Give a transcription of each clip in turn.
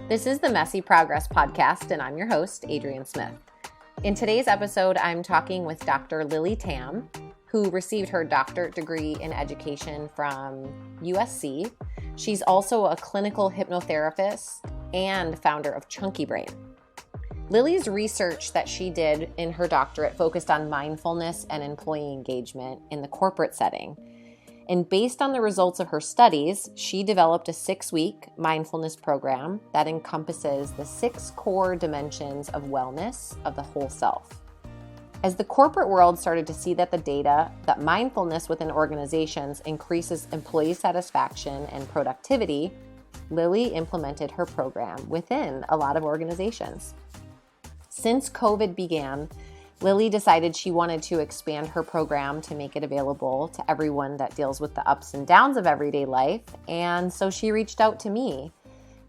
This is the Messy Progress Podcast, and I'm your host, Adrienne Smith. In today's episode, I'm talking with Dr. Lilly Tam, who received her doctorate degree in education from USC. She's also a clinical hypnotherapist and founder of ChunkyBrain. Lilly's research that she did in her doctorate focused on mindfulness and employee engagement in the corporate setting. And based on the results of her studies, she developed a 6-week mindfulness program that encompasses the 6 core dimensions of wellness of the whole self. As the corporate world started to see that the data that mindfulness within organizations increases employee satisfaction and productivity, Lilly implemented her program within a lot of organizations. Since COVID began, Lilly decided she wanted to expand her program to make it available to everyone that deals with the ups and downs of everyday life. And so she reached out to me.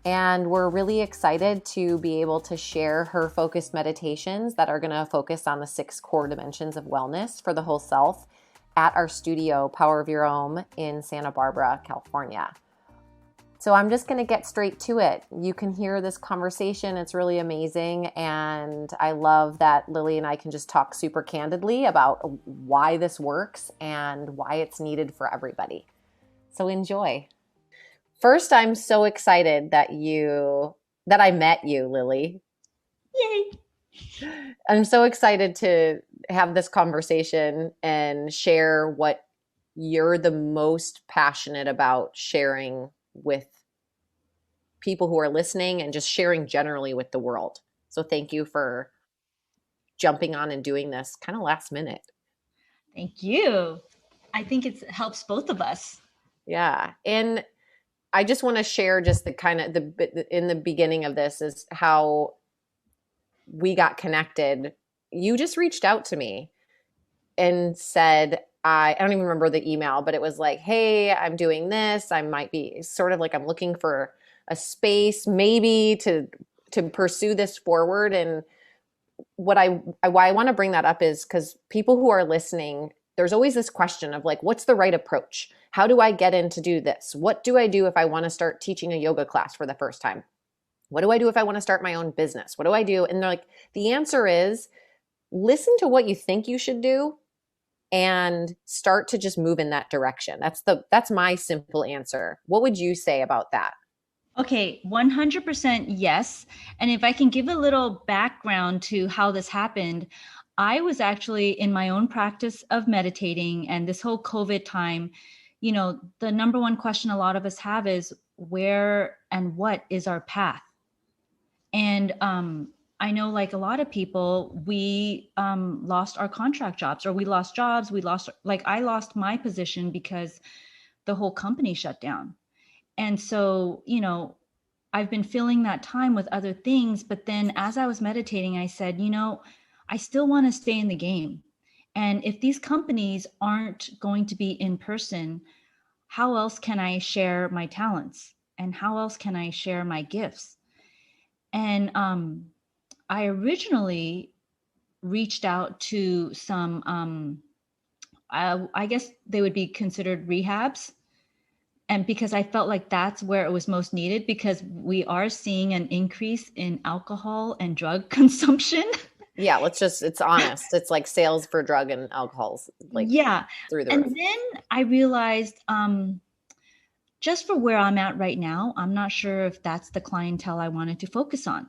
And we're really excited to be able to share her focused meditations that are going to focus on the 6 core dimensions of wellness for the whole self at our studio, Power of Your Own, in Santa Barbara, California. So I'm just going to get straight to it. You can hear this conversation. It's really amazing. And I love that Lilly and I can just talk super candidly about why this works and why it's needed for everybody. So enjoy. First, I'm so excited that I met you, Lilly. Yay! I'm so excited to have this conversation and share what you're the most passionate about sharing with people who are listening and just sharing generally with the world. So thank you for jumping on and doing this kind of last minute. Thank you. I think it helps both of us. Yeah. And I just want to share just the kind of in the beginning of this is how we got connected. You just reached out to me and said, I don't even remember the email, but it was like, hey, I'm doing this. I might be sort of like I'm looking for a space maybe to pursue this forward. And why I want to bring that up is because people who are listening, there's always this question of like, what's the right approach? How do I get in to do this? What do I do if I want to start teaching a yoga class for the first time? What do I do if I want to start my own business? What do I do? And they're like, the answer is listen to what you think you should do and start to just move in that direction. That's my simple answer. What would you say about that? Okay, 100% yes. And if I can give a little background to how this happened, I was actually in my own practice of meditating, and this whole COVID time, the number one question a lot of us have is where and what is our path? And I know like a lot of people, we lost our contract jobs, or we lost jobs. I lost my position because the whole company shut down. And so, I've been filling that time with other things. But then as I was meditating, I said, I still want to stay in the game. And if these companies aren't going to be in person, how else can I share my talents? And how else can I share my gifts? And I originally reached out to some, I guess they would be considered rehabs. And because I felt like that's where it was most needed, because we are seeing an increase in alcohol and drug consumption. Yeah, it's honest. It's like sales for drug and alcohols. Like through the roof. And then I realized, just for where I'm at right now, I'm not sure if that's the clientele I wanted to focus on.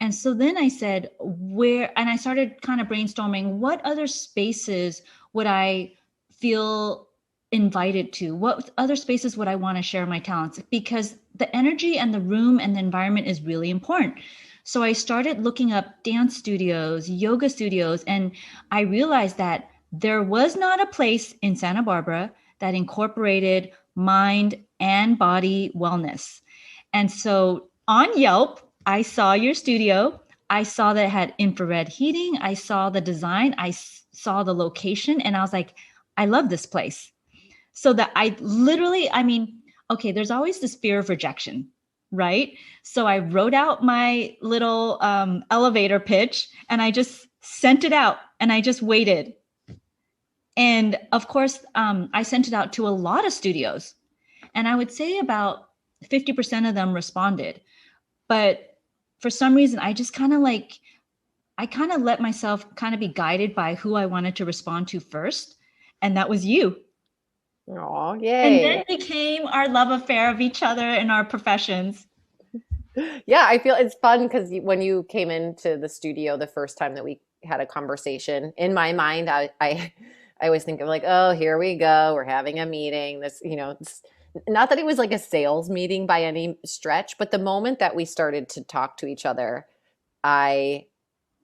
And so then I said, and I started kind of brainstorming, what other spaces would I feel invited to? What other spaces would I want to share my talents? Because the energy and the room and the environment is really important. So I started looking up dance studios, yoga studios, and I realized that there was not a place in Santa Barbara that incorporated mind and body wellness. And so on Yelp, I saw your studio. I saw that it had infrared heating. I saw the design. I saw the location, and I was like, I love this place. So that there's always this fear of rejection, right? So I wrote out my little elevator pitch, and I just sent it out, and I just waited. And of course, I sent it out to a lot of studios, and I would say about 50% of them responded. But for some reason, I kind of let myself kind of be guided by who I wanted to respond to first. And that was you. Oh, And yay. then became our love affair of each other in our professions. Yeah, I feel it's fun because when you came into the studio the first time that we had a conversation, in my mind, I always think of like, oh, here we go. We're having a meeting. Not that it was like a sales meeting by any stretch, but the moment that we started to talk to each other, I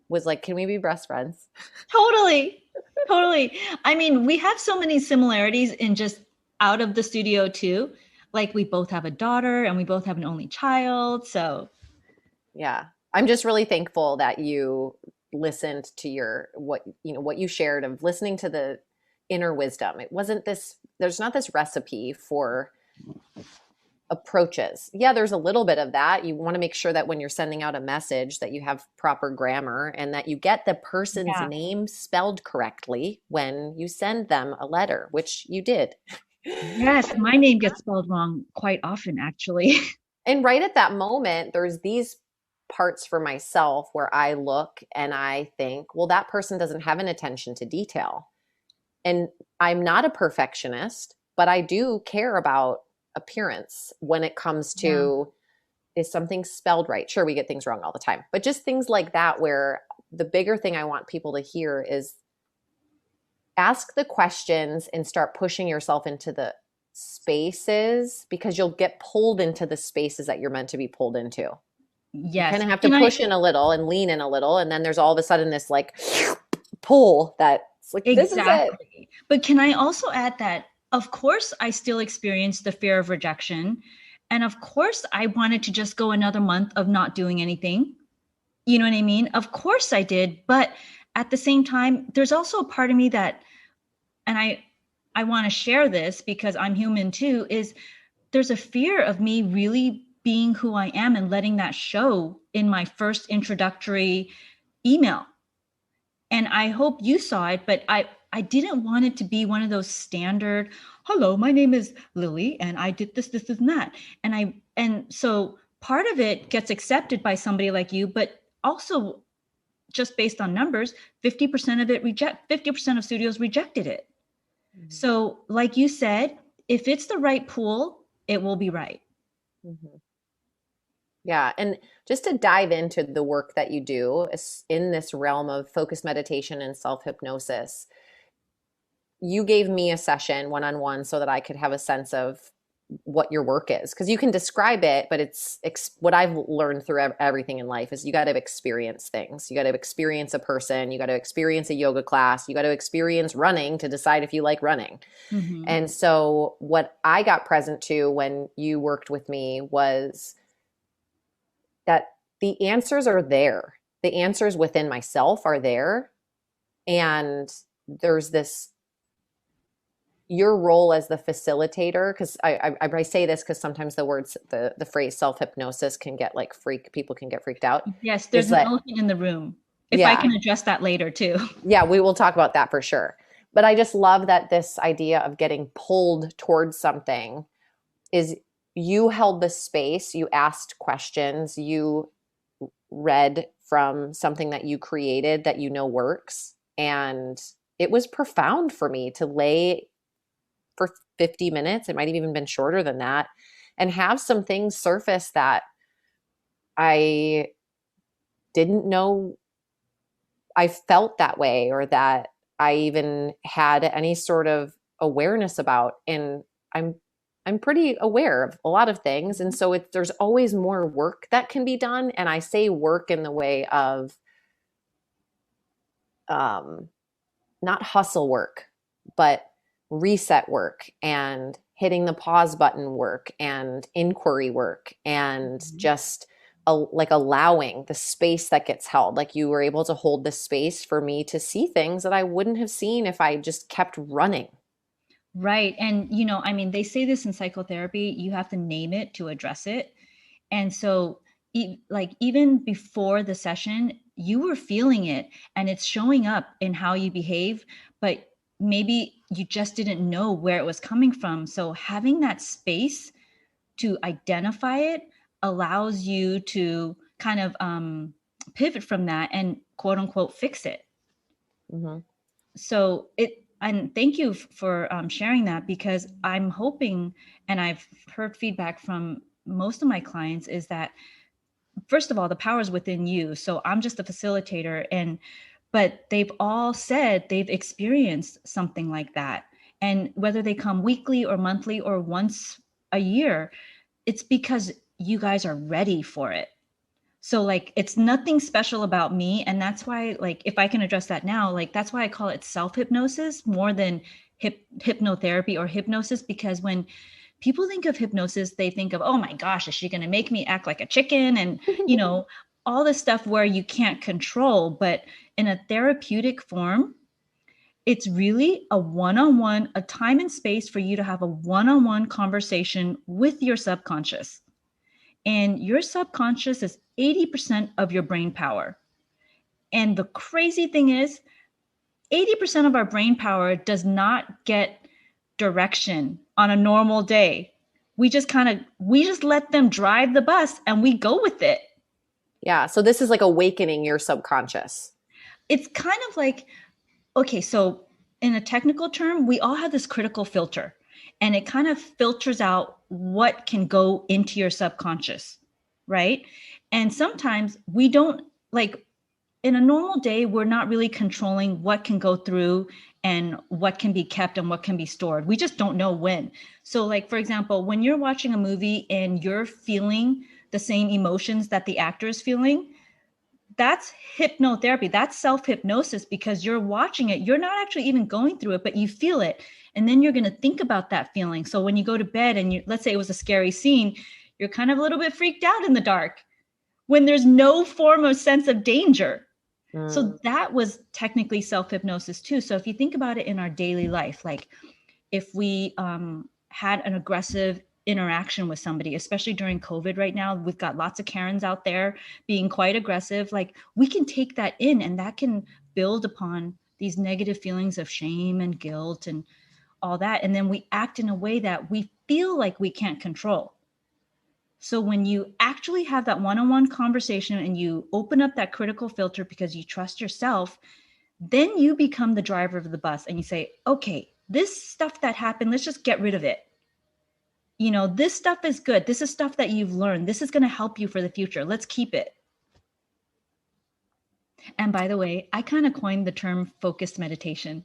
was like, can we be best friends? Totally. Totally. I mean, we have so many similarities in just out of the studio too. Like we both have a daughter and we both have an only child. So Yeah. I'm just really thankful that you listened to what you shared of listening to the inner wisdom. It wasn't this, there's not this recipe for approaches. Yeah, there's a little bit of that. You want to make sure that when you're sending out a message that you have proper grammar and that you get the person's yeah. name spelled correctly when you send them a letter, which you did. Yes, my name gets spelled wrong quite often, actually. And right at that moment, there's these parts for myself where I look and I think, well, that person doesn't have an attention to detail. And I'm not a perfectionist, but I do care about appearance when it comes Yeah. to, is something spelled right? Sure, we get things wrong all the time, but just things like that, where the bigger thing I want people to hear is ask the questions and start pushing yourself into the spaces, because you'll get pulled into the spaces that you're meant to be pulled into. You kind Yes. of have to Can I push in a little and lean in a little, and then there's all of a sudden this like pull that's like, this is it. exactly. But can I also add that, of course, I still experience the fear of rejection. And of course, I wanted to just go another month of not doing anything. You know what I mean? Of course I did. But at the same time, there's also a part of me that, and I want to share this because I'm human too, is there's a fear of me really being who I am and letting that show in my first introductory email. And I hope you saw it, but I didn't want it to be one of those standard, hello, my name is Lily and I did this and that. And so part of it gets accepted by somebody like you, but also just based on numbers, 50% of studios rejected it. So like you said, if it's the right pool, it will be right. Mm-hmm. Yeah. And just to dive into the work that you do in this realm of focused meditation and self hypnosis, you gave me a session one on one so that I could have a sense of what your work is. Because you can describe it, but what I've learned through everything in life is you got to experience things. You got to experience a person. You got to experience a yoga class. You got to experience running to decide if you like running. Mm-hmm. And so, what I got present to when you worked with me was that the answers are there. The answers within myself are there. And there's this, your role as the facilitator, because I say this because sometimes the phrase self-hypnosis can get like people can get freaked out. Yes, Is there's an that, elephant in the room. If I yeah, can address that later too. yeah, we will talk about that for sure. But I just love that this idea of getting pulled towards something is, you held the space, you asked questions, you read from something that you created that you know works. And it was profound for me to lay for 50 minutes. It might have even been shorter than that, and have some things surface that I didn't know I felt that way, or that I even had any sort of awareness about. And I'm pretty aware of a lot of things. And so there's always more work that can be done. And I say work in the way of not hustle work, but reset work and hitting the pause button work and inquiry work, and just like allowing the space that gets held. Like you were able to hold the space for me to see things that I wouldn't have seen if I just kept running. Right. And, I mean, they say this in psychotherapy, you have to name it to address it. And so, like, even before the session, you were feeling it and it's showing up in how you behave, but maybe you just didn't know where it was coming from. So, having that space to identify it, allows you to kind of pivot from that and quote unquote fix it. Mm-hmm. So and thank you for sharing that, because I'm hoping, and I've heard feedback from most of my clients, is that first of all, the power is within you. So I'm just a facilitator, but they've all said they've experienced something like that. And whether they come weekly or monthly or once a year, it's because you guys are ready for it. So like, it's nothing special about me. And that's why, like, if I can address that now, like, that's why I call it self-hypnosis more than hypnotherapy or hypnosis, because when people think of hypnosis, they think of, oh my gosh, is she going to make me act like a chicken? And, all this stuff where you can't control. But in a therapeutic form, it's really a one-on-one, a time and space for you to have a one-on-one conversation with your subconscious. And your subconscious is 80% of your brain power. And the crazy thing is, 80% of our brain power does not get direction on a normal day. We just let them drive the bus and we go with it. Yeah. So this is like awakening your subconscious. It's kind of like, okay, so in a technical term, we all have this critical filter, and it kind of filters out what can go into your subconscious, right? And sometimes we don't, like, in a normal day, we're not really controlling what can go through and what can be kept and what can be stored. We just don't know when. So like, for example, when you're watching a movie and you're feeling the same emotions that the actor is feeling, that's hypnotherapy. That's self-hypnosis, because you're watching it. You're not actually even going through it, but you feel it. And then you're going to think about that feeling. So when you go to bed and let's say it was a scary scene, you're kind of a little bit freaked out in the dark when there's no form of sense of danger. So that was technically self-hypnosis too. So if you think about it in our daily life, like if we had an aggressive interaction with somebody, especially during COVID right now, we've got lots of Karens out there being quite aggressive. Like, we can take that in, and that can build upon these negative feelings of shame and guilt and all that. And then we act in a way that we feel like we can't control. So when you actually have that one-on-one conversation and you open up that critical filter because you trust yourself, then you become the driver of the bus and you say, okay, this stuff that happened, let's just get rid of it. This stuff is good. This is stuff that you've learned. This is going to help you for the future. Let's keep it. And by the way, I kind of coined the term focused meditation.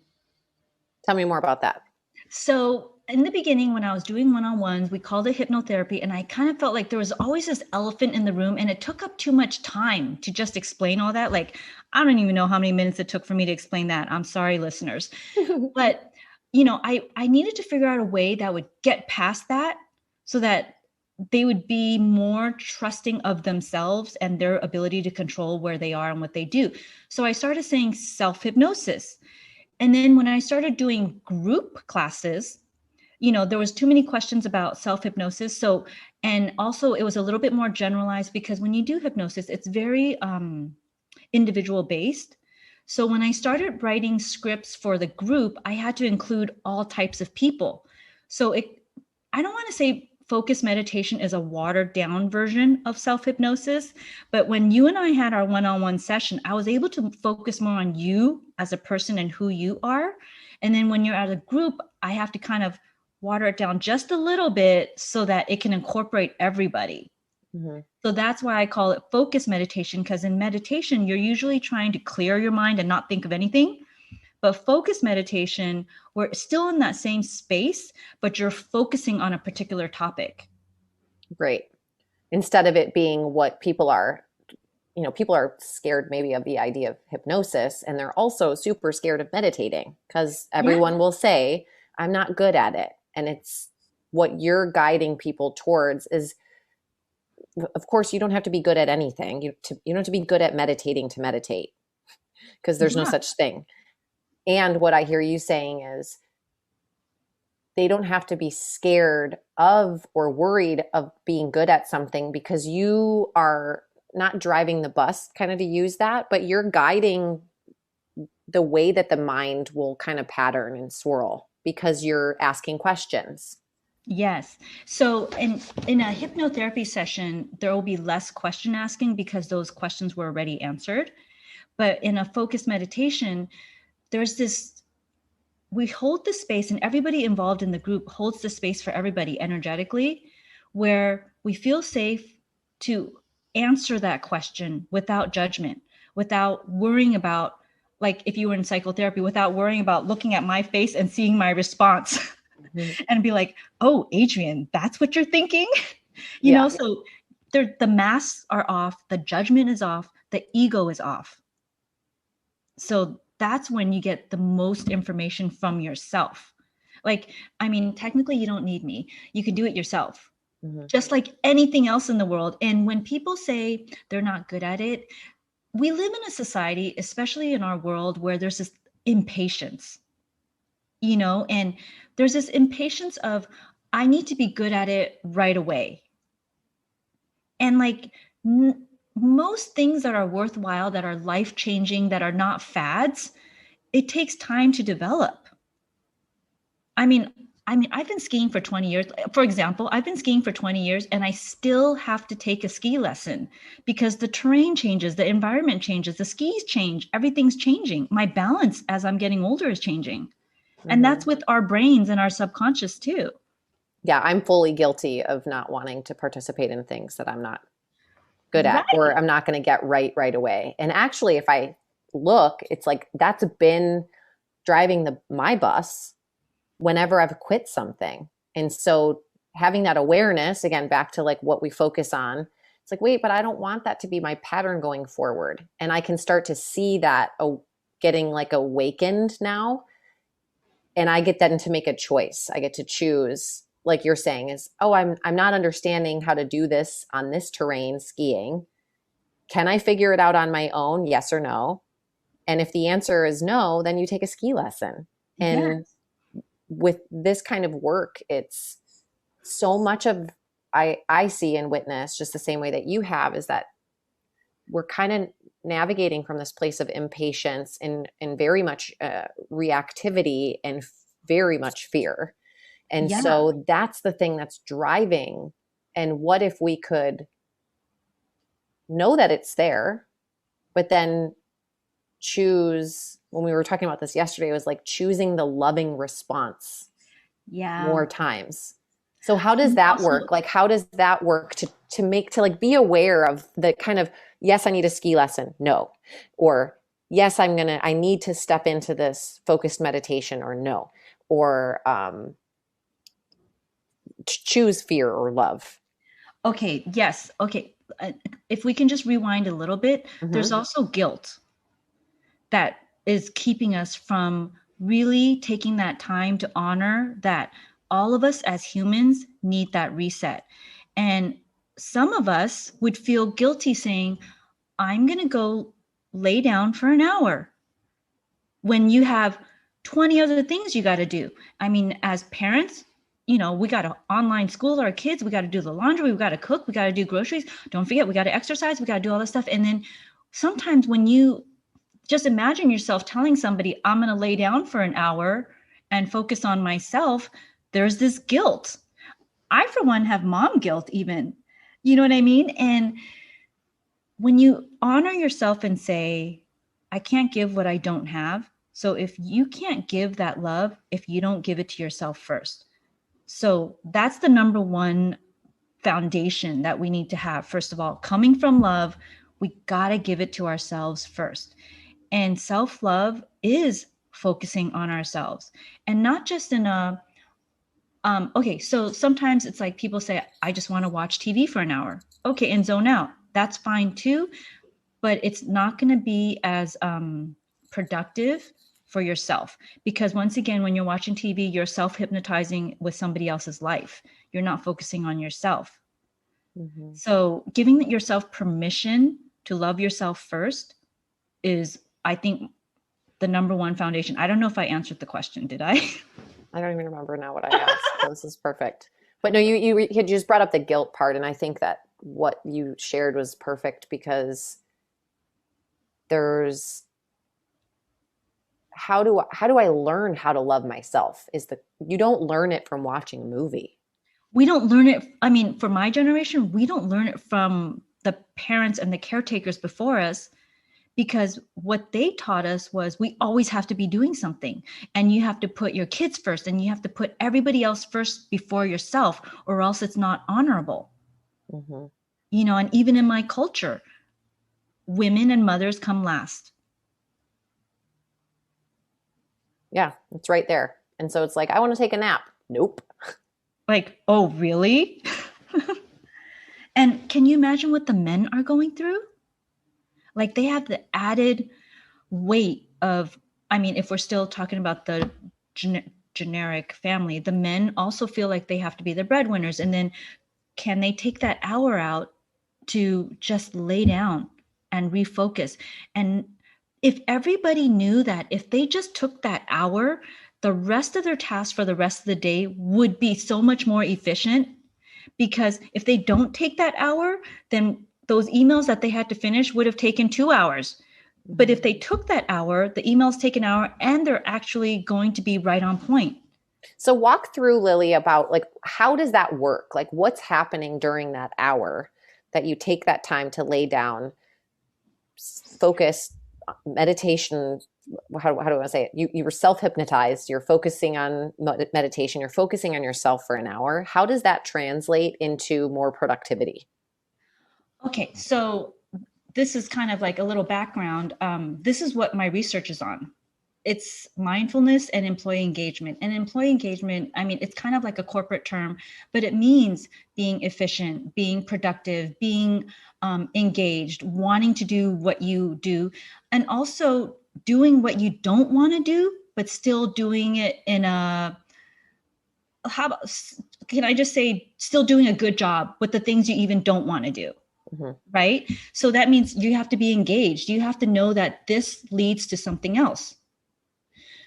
Tell me more about that. So in the beginning, when I was doing one-on-ones, we called it hypnotherapy. And I kind of felt like there was always this elephant in the room, and it took up too much time to just explain all that. Like, I don't even know how many minutes it took for me to explain that. I'm sorry, listeners. But, I needed to figure out a way that would get past that so that they would be more trusting of themselves and their ability to control where they are and what they do. So I started saying self-hypnosis. And then when I started doing group classes, there was too many questions about self-hypnosis. So, and also it was a little bit more generalized, because when you do hypnosis, it's very individual based. So when I started writing scripts for the group, I had to include all types of people. So I don't want to say focused meditation is a watered down version of self-hypnosis, but when you and I had our one-on-one session, I was able to focus more on you as a person and who you are. And then when you're at a group, I have to kind of water it down just a little bit so that it can incorporate everybody. Mm-hmm. So that's why I call it focused meditation, because in meditation, you're usually trying to clear your mind and not think of anything. But focused meditation, we're still in that same space, but you're focusing on a particular topic. Great. Instead of it being what people are scared maybe of the idea of hypnosis, and they're also super scared of meditating because everyone will say, I'm not good at it. And it's what you're guiding people towards is, of course, you don't have to be good at anything. You don't have to be good at meditating to meditate, because there's no such thing. And what I hear you saying is they don't have to be scared of or worried of being good at something, because you are not driving the bus, kind of to use that, but you're guiding the way that the mind will kind of pattern and swirl, because you're asking questions. Yes. So in a hypnotherapy session, there will be less question asking because those questions were already answered. But in a focused meditation, there's this, we hold the space, and everybody involved in the group holds the space for everybody energetically, where we feel safe to answer that question without judgment, without worrying about, like if you were in psychotherapy, without worrying about looking at my face and seeing my response Mhm. and be like, oh, Adrian, that's what you're thinking. Yeah. So the masks are off, the judgment is off, the ego is off. So that's when you get the most information from yourself. Like, I mean, technically, you don't need me. You can do it yourself, Hmm. just like anything else in the world. And when people say they're not good at it, we live in a society, especially in our world, where there's this impatience, and there's this impatience of, I need to be good at it right away. And like, most things that are worthwhile, that are life changing, that are not fads, it takes time to develop. I mean, I've been skiing for 20 years. For example, I've been skiing for 20 years and I still have to take a ski lesson because the terrain changes, the environment changes, the skis change, everything's changing. My balance as I'm getting older is changing. And Hmm. that's with our brains and our subconscious too. Yeah, I'm fully guilty of not wanting to participate in things that I'm not good at Right. or I'm not going to get right away. And actually, if I look, it's like that's been driving my bus whenever I've quit something. And so having that awareness, again, back to like what we focus on, it's like, wait, but I don't want that to be my pattern going forward. And I can start to see that getting like awakened now. And I get then to make a choice. I get to choose, like you're saying, is, oh, I'm not understanding how to do this on this terrain skiing. Can I figure it out on my own? Yes or no? And if the answer is no, then you take a ski lesson. And Yes. with this kind of work, it's so much of I see and witness just the same way that you have is that we're kind of navigating from this place of impatience and very much reactivity and very much fear. And Yeah. so that's the thing that's driving. And what if we could know that it's there, but then choose, when we were talking about this yesterday, it was like choosing the loving response Yeah. more times. So how does And that also, work? Like how does that work to make to like be aware of the kind of, yes, I need a ski lesson. No. Or yes, I need to step into this focused meditation or no. Or choose fear or love. okay, yes. Okay. If we can just rewind a little bit, there's Hmm. also guilt that is keeping us from really taking that time to honor that all of us as humans need that reset. And some of us would feel guilty saying, I'm going to go lay down for an hour when you have 20 other things you got to do. I mean, as parents, we got to online school our kids. We got to do the laundry. We got to cook. We got to do groceries. Don't forget, we got to exercise. We got to do all this stuff. And then sometimes when you just imagine yourself telling somebody, I'm going to lay down for an hour and focus on myself, there's this guilt. I, for one, have mom guilt, even. You know what I mean? And when you honor yourself and say, I can't give what I don't have. So if you can't give that love, if you don't give it to yourself first. So that's the number one foundation that we need to have. First of all, coming from love, we got to give it to ourselves first. And self love is focusing on ourselves and not just in a, okay, so sometimes it's like people say, I just want to watch TV for an hour. Okay, and zone out. That's fine too, but it's not going to be as productive for yourself because once again, when you're watching TV, you're self hypnotizing with somebody else's life. You're not focusing on yourself. Hmm. So giving yourself permission to love yourself first is, I think, the number one foundation. I don't know if I answered the question. Did I? I don't even remember now what I asked. So this is perfect. But no, you had just brought up the guilt part, and I think that what you shared was perfect because there's how do I learn how to love myself is the you don't learn it from watching a movie. we don't learn it. I mean, for my generation, we don't learn it from the parents and the caretakers before us, because what they taught us was we always have to be doing something, and you have to put your kids first, and you have to put everybody else first before yourself, or else it's not honorable. Mm-hmm. And even in my culture, women and mothers come last. Yeah, it's right there. And so it's like, I want to take a nap. Nope. Like, oh, really? And can you imagine what the men are going through? Like, they have the added weight of, I mean, if we're still talking about the generic family, the men also feel like they have to be the breadwinners. And then can they take that hour out to just lay down and refocus? And if everybody knew that if they just took that hour, the rest of their tasks for the rest of the day would be so much more efficient. Because if they don't take that hour, then those emails that they had to finish would have taken 2 hours. But if they took that hour, the emails take an hour, and they're actually going to be right on point. So walk through, Lilly, about like, how does that work? Like, what's happening during that hour that you take that time to lay down, focus, meditation? How do I want to say it? You were self-hypnotized. You're focusing on meditation. You're focusing on yourself for an hour. How does that translate into more productivity? Okay, so this is kind of like a little background. This is what my research is on. It's mindfulness and employee engagement. And employee engagement, I mean, it's kind of like a corporate term, but it means being efficient, being productive, being engaged, wanting to do what you do, and also doing what you don't want to do, but still doing it in a, how about, can I just say, still doing a good job with the things you even don't want to do. Mm-hmm. Right? So that means you have to be engaged. You have to know that this leads to something else.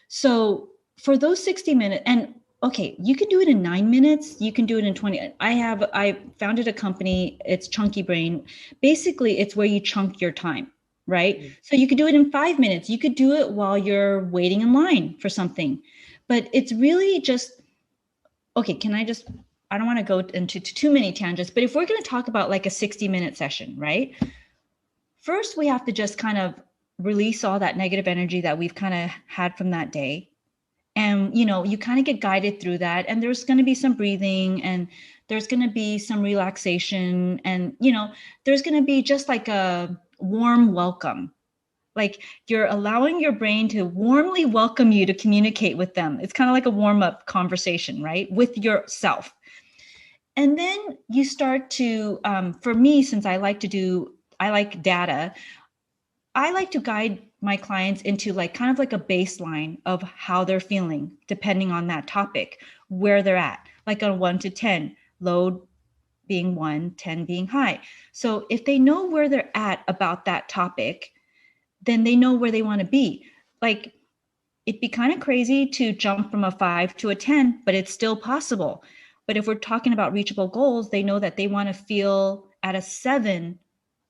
So for those 60 minutes, and okay, you can do it in 9 minutes. You can do it in 20. I founded a company. It's ChunkyBrain. Basically, it's where you chunk your time, right? Mm-hmm. So you could do it in 5 minutes. You could do it while you're waiting in line for something. But it's really just, okay, I don't want to go into too many tangents, but if we're going to talk about like a 60-minute session, right? First, we have to just kind of release all that negative energy that we've kind of had from that day. And, you kind of get guided through that. And there's going to be some breathing, and there's going to be some relaxation. And, there's going to be just like a warm welcome. Like you're allowing your brain to warmly welcome you to communicate with them. It's kind of like a warm-up conversation, right? With yourself. And then you start to, for me, since I like data, I like to guide my clients into like kind of like a baseline of how they're feeling, depending on that topic, where they're at, like on 1 to 10, low being 1, 10 being high. So if they know where they're at about that topic, then they know where they want to be. Like, it'd be kind of crazy to jump from a 5 to a 10, but it's still possible. But if we're talking about reachable goals, they know that they want to feel at a 7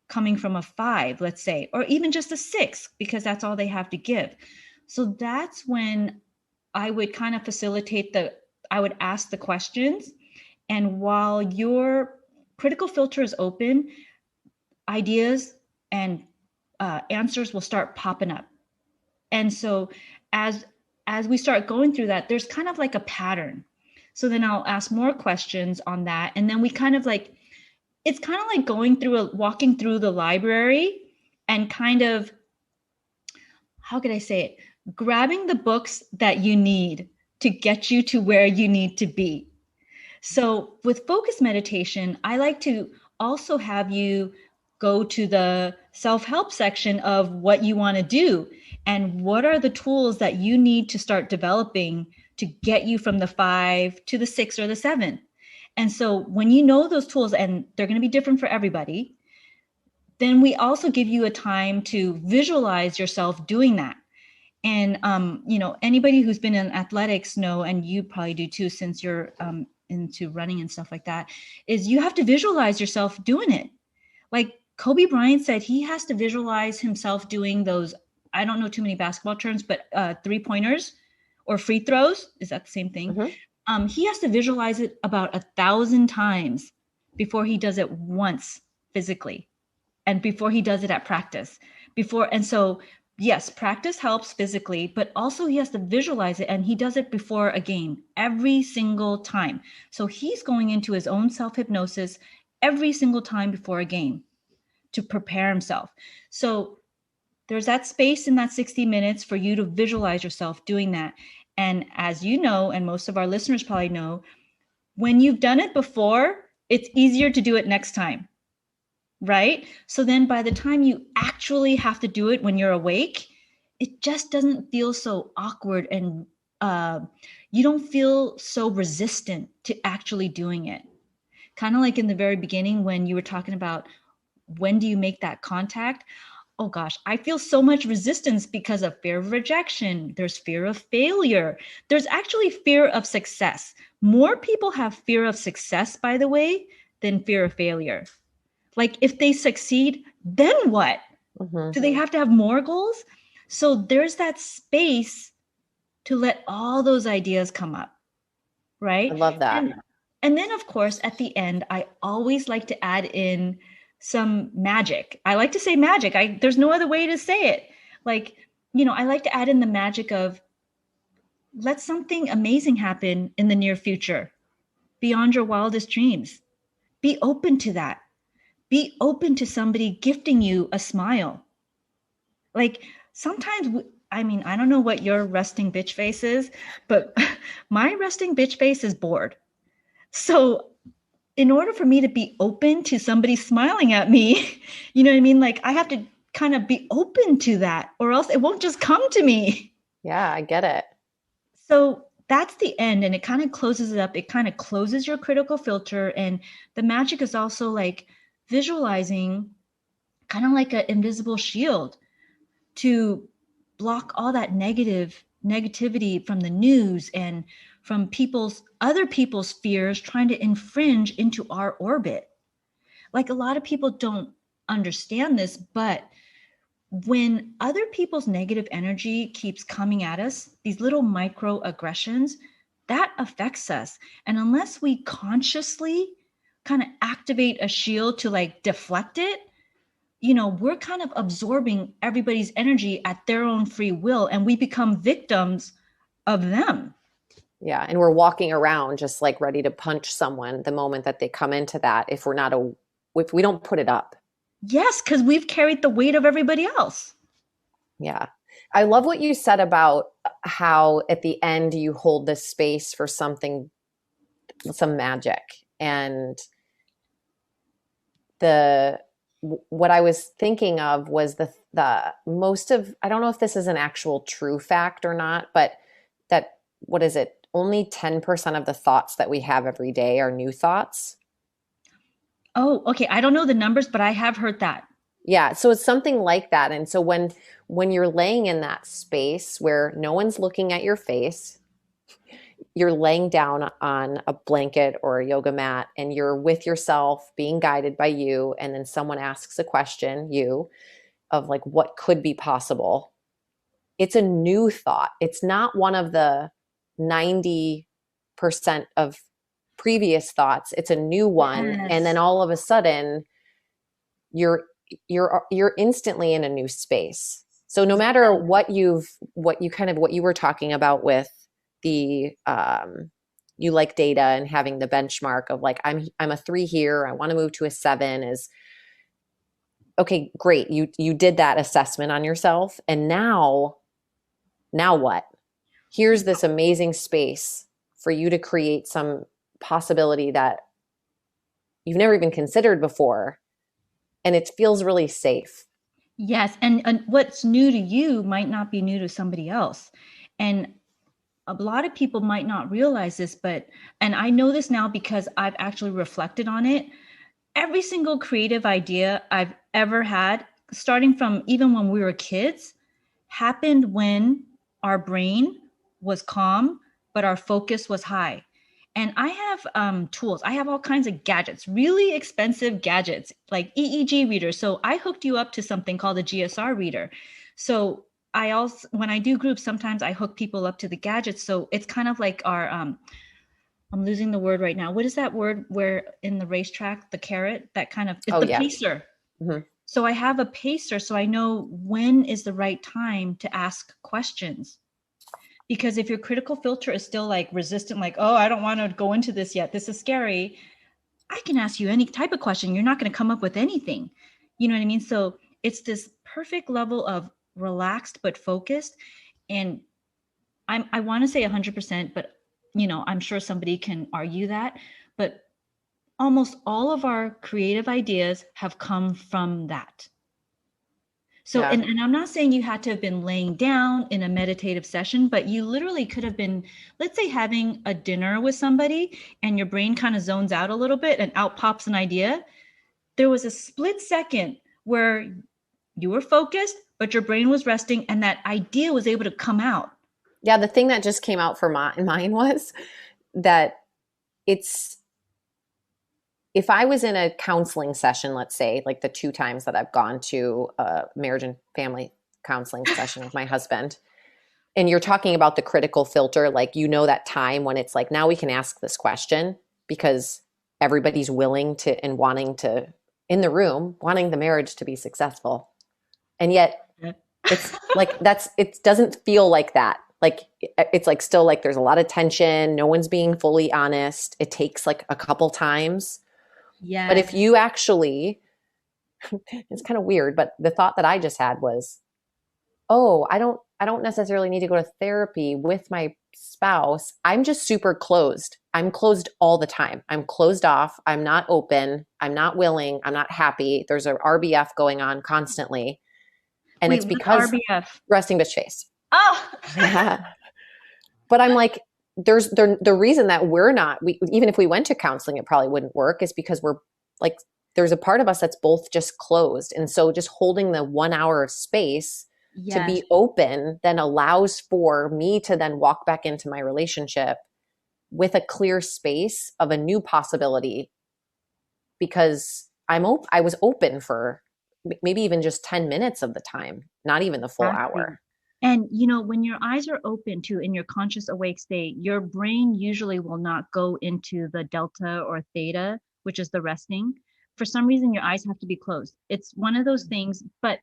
coming from a 5, let's say, or even just a 6, because that's all they have to give. So that's when I would kind of I would ask the questions. And while your critical filter is open, ideas and answers will start popping up. And so as we start going through that, there's kind of like a pattern. So then I'll ask more questions on that. And then we kind of like, it's kind of like walking through the library and kind of, how could I say it? Grabbing the books that you need to get you to where you need to be. So with focus meditation, I like to also have you go to the self-help section of what you want to do and what are the tools that you need to start developing to get you from the 5 to the 6 or the 7. And so when you know those tools, and they're going to be different for everybody, then we also give you a time to visualize yourself doing that. And, anybody who's been in athletics know, and you probably do too, since you're into running and stuff like that, is you have to visualize yourself doing it. Like Kobe Bryant said, he has to visualize himself doing those, I don't know too many basketball terms, but 3-pointers or free throws. Is that the same thing? Mm-hmm. He has to visualize it about 1,000 times before he does it once physically, and before he does it at practice. And so, yes, practice helps physically, but also he has to visualize it, and he does it before a game every single time. So he's going into his own self-hypnosis every single time before a game to prepare himself. So there's that space in that 60 minutes for you to visualize yourself doing that. And as you know, and most of our listeners probably know, when you've done it before, it's easier to do it next time, right? So then by the time you actually have to do it when you're awake, it just doesn't feel so awkward, and you don't feel so resistant to actually doing it. Kind of like in the very beginning when you were talking about when do you make that contact? Oh gosh, I feel so much resistance because of fear of rejection. There's fear of failure. There's actually fear of success. More people have fear of success, by the way, than fear of failure. Like if they succeed, then what? Mm-hmm. Do they have to have more goals? So there's that space to let all those ideas come up, right? I love that. And then, of course, at the end, I always like to add in some magic. I like to say magic. There's no other way to say it. Like, I like to add in the magic of let something amazing happen in the near future, beyond your wildest dreams. Be open to that. Be open to somebody gifting you a smile. Like sometimes, I don't know what your resting bitch face is, but my resting bitch face is bored. So in order for me to be open to somebody smiling at me, you know what I mean? Like I have to kind of be open to that, or else it won't just come to me. Yeah, I get it. So that's the end, and it kind of closes it up. It kind of closes your critical filter. And the magic is also like visualizing kind of like an invisible shield to block all that negativity from the news and from other people's fears trying to infringe into our orbit. Like a lot of people don't understand this, but when other people's negative energy keeps coming at us, these little microaggressions, that affects us. And unless we consciously kind of activate a shield to like deflect it, we're kind of absorbing everybody's energy at their own free will, and we become victims of them. Yeah. And we're walking around just like ready to punch someone the moment that they come into that, if we don't put it up. Yes, because we've carried the weight of everybody else. Yeah. I love what you said about how at the end you hold this space for some magic. And what I was thinking of was the most of, I don't know if this is an actual true fact or not, but that, what is it? Only 10% of the thoughts that we have every day are new thoughts. Oh, okay. I don't know the numbers, but I have heard that. Yeah. So it's something like that. And so when you're laying in that space where no one's looking at your face, you're laying down on a blanket or a yoga mat and you're with yourself being guided by you. And then someone asks a question, of like, what could be possible? It's a new thought. It's not one of the 90% of previous thoughts. It's a new one. Yes. And then all of a sudden you're instantly in a new space. So no matter what you were talking about with the, you like data and having the benchmark of like, I'm a 3 here. I want to move to a 7 is okay. Great. You did that assessment on yourself. And now what? Here's this amazing space for you to create some possibility that you've never even considered before. And it feels really safe. Yes. And what's new to you might not be new to somebody else. And a lot of people might not realize this, and I know this now because I've actually reflected on it. Every single creative idea I've ever had, starting from even when we were kids, happened when our brain was calm, but our focus was high. And I have tools. I have all kinds of gadgets, really expensive gadgets like EEG readers. So I hooked you up to something called a GSR reader. So when I do groups, sometimes I hook people up to the gadgets. So it's kind of like our I'm losing the word right now. What is that word where in the racetrack, the carrot, that kind of, it's Oh, the yeah. pacer. Mhm. So I have a pacer, so I know when is the right time to ask questions. Because if your critical filter is still like resistant, like, oh, I don't want to go into this yet, this is scary, I can ask you any type of question. You're not going to come up with anything. You know what I mean? So it's this perfect level of relaxed but focused. And I want to say 100%, but I'm sure somebody can argue that. But almost all of our creative ideas have come from that. So, Yeah. and I'm not saying you had to have been laying down in a meditative session, but you literally could have been, let's say, having a dinner with somebody and your brain kind of zones out a little bit and out pops an idea. There was a split second where you were focused, but your brain was resting and that idea was able to come out. Yeah. The thing that just came out for mine was that it's, if I was in a counseling session, let's say, like the 2 times that I've gone to a marriage and family counseling session with my husband, and you're talking about the critical filter, like, that time when it's like, now we can ask this question because everybody's willing to and wanting to, in the room, wanting the marriage to be successful. And yet it's like, it doesn't feel like that. Like, it's like still like there's a lot of tension. No one's being fully honest. It takes like a couple times. But if Yes. you actually, it's kind of weird, but the thought that I just had was, oh, I don't necessarily need to go to therapy with my spouse. I'm just super closed. I'm closed all the time. I'm closed off. I'm not open. I'm not willing. I'm not happy. There's a RBF going on constantly. And Wait, it's what's because RBF? resting bitch face. Oh, But I'm like, there's the reason that even if we went to counseling, it probably wouldn't work is because we're like, there's a part of us that's both just closed. And so just holding the 1 hour of space to yes. be open then allows for me to then walk back into my relationship with a clear space of a new possibility because I was open for maybe even just 10 minutes of the time, not even the full Exactly. hour. And when your eyes are open to in your conscious awake state, your brain usually will not go into the delta or theta, which is the resting. For some reason, your eyes have to be closed. It's one of those things, but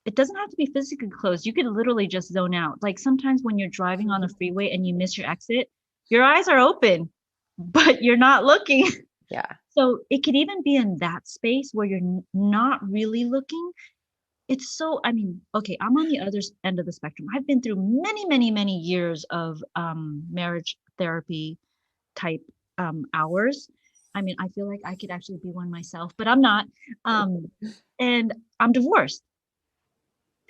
it doesn't have to be physically closed. You could literally just zone out. Like sometimes when you're driving on the freeway and you miss your exit, your eyes are open, but you're not looking. Yeah. So it could even be in that space where you're not really looking. It's so, I mean, okay, I'm on the other end of the spectrum. I've been through many, many, many years of marriage therapy type hours. I mean, I feel like I could actually be one myself, but I'm not. Um, and I'm divorced.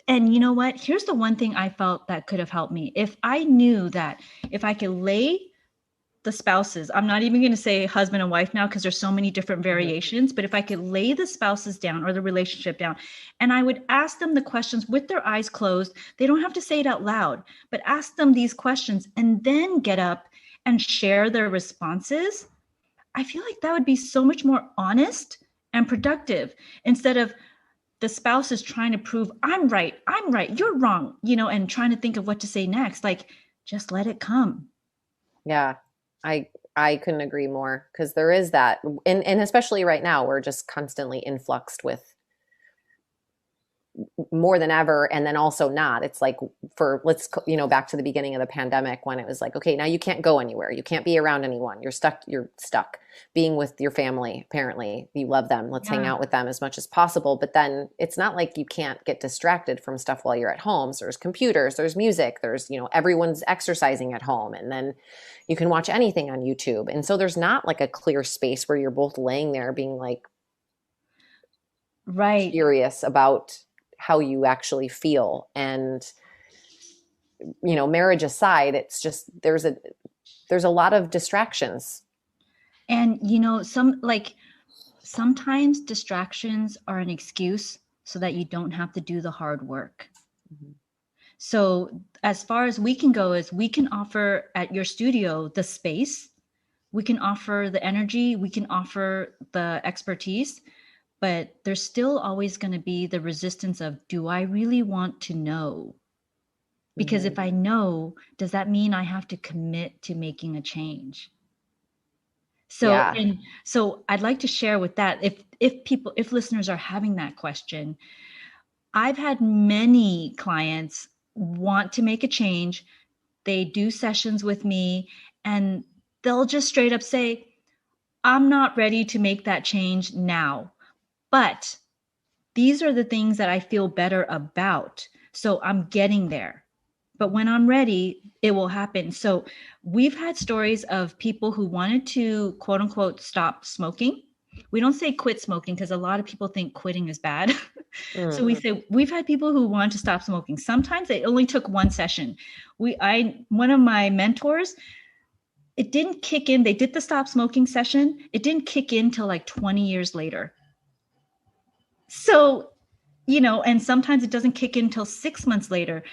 And you know what? Here's the one thing I felt that could have helped me. If I knew that if I could lay the spouses, I'm not even going to say husband and wife now because there's so many different variations, but if I could lay the spouses down or the relationship down and I would ask them the questions with their eyes closed, they don't have to say it out loud, but ask them these questions and then get up and share their responses. I feel like that would be so much more honest and productive instead of the spouse is trying to prove I'm right, you're wrong, and trying to think of what to say next. Like, just let it come. Yeah. I couldn't agree more because there is that. And especially right now, we're just constantly influxed with more than ever. And then also not, it's like back to the beginning of the pandemic when it was like, okay, now you can't go anywhere. You can't be around anyone. You're stuck being with your family. Apparently you love them. Let's hang Yeah. out with them as much as possible. But then it's not like you can't get distracted from stuff while you're at home. So there's computers, there's music, there's, everyone's exercising at home. And then you can watch anything on YouTube. And so there's not like a clear space where you're both laying there being like Right. curious about how you actually feel. And marriage aside, it's just there's a lot of distractions. And sometimes distractions are an excuse so that you don't have to do the hard work. Mm-hmm. So as far as we can go is we can offer at your studio the space, we can offer the energy, we can offer the expertise, but there's still always going to be the resistance of, do I really want to know? Because Mm-hmm. if I know, does that mean I have to commit to making a change? So, Yeah. and so I'd like to share with that, if listeners are having that question, I've had many clients want to make a change. They do sessions with me and they'll just straight up say, I'm not ready to make that change now, but these are the things that I feel better about. So I'm getting there. But when I'm ready, it will happen. So we've had stories of people who wanted to, quote unquote, stop smoking. We don't say quit smoking because a lot of people think quitting is bad. So we Mm. say we've had people who want to stop smoking. Sometimes it only took one session. One of my mentors, it didn't kick in. They did the stop smoking session. It didn't kick in till like 20 years later. So, and sometimes it doesn't kick in until 6 months later.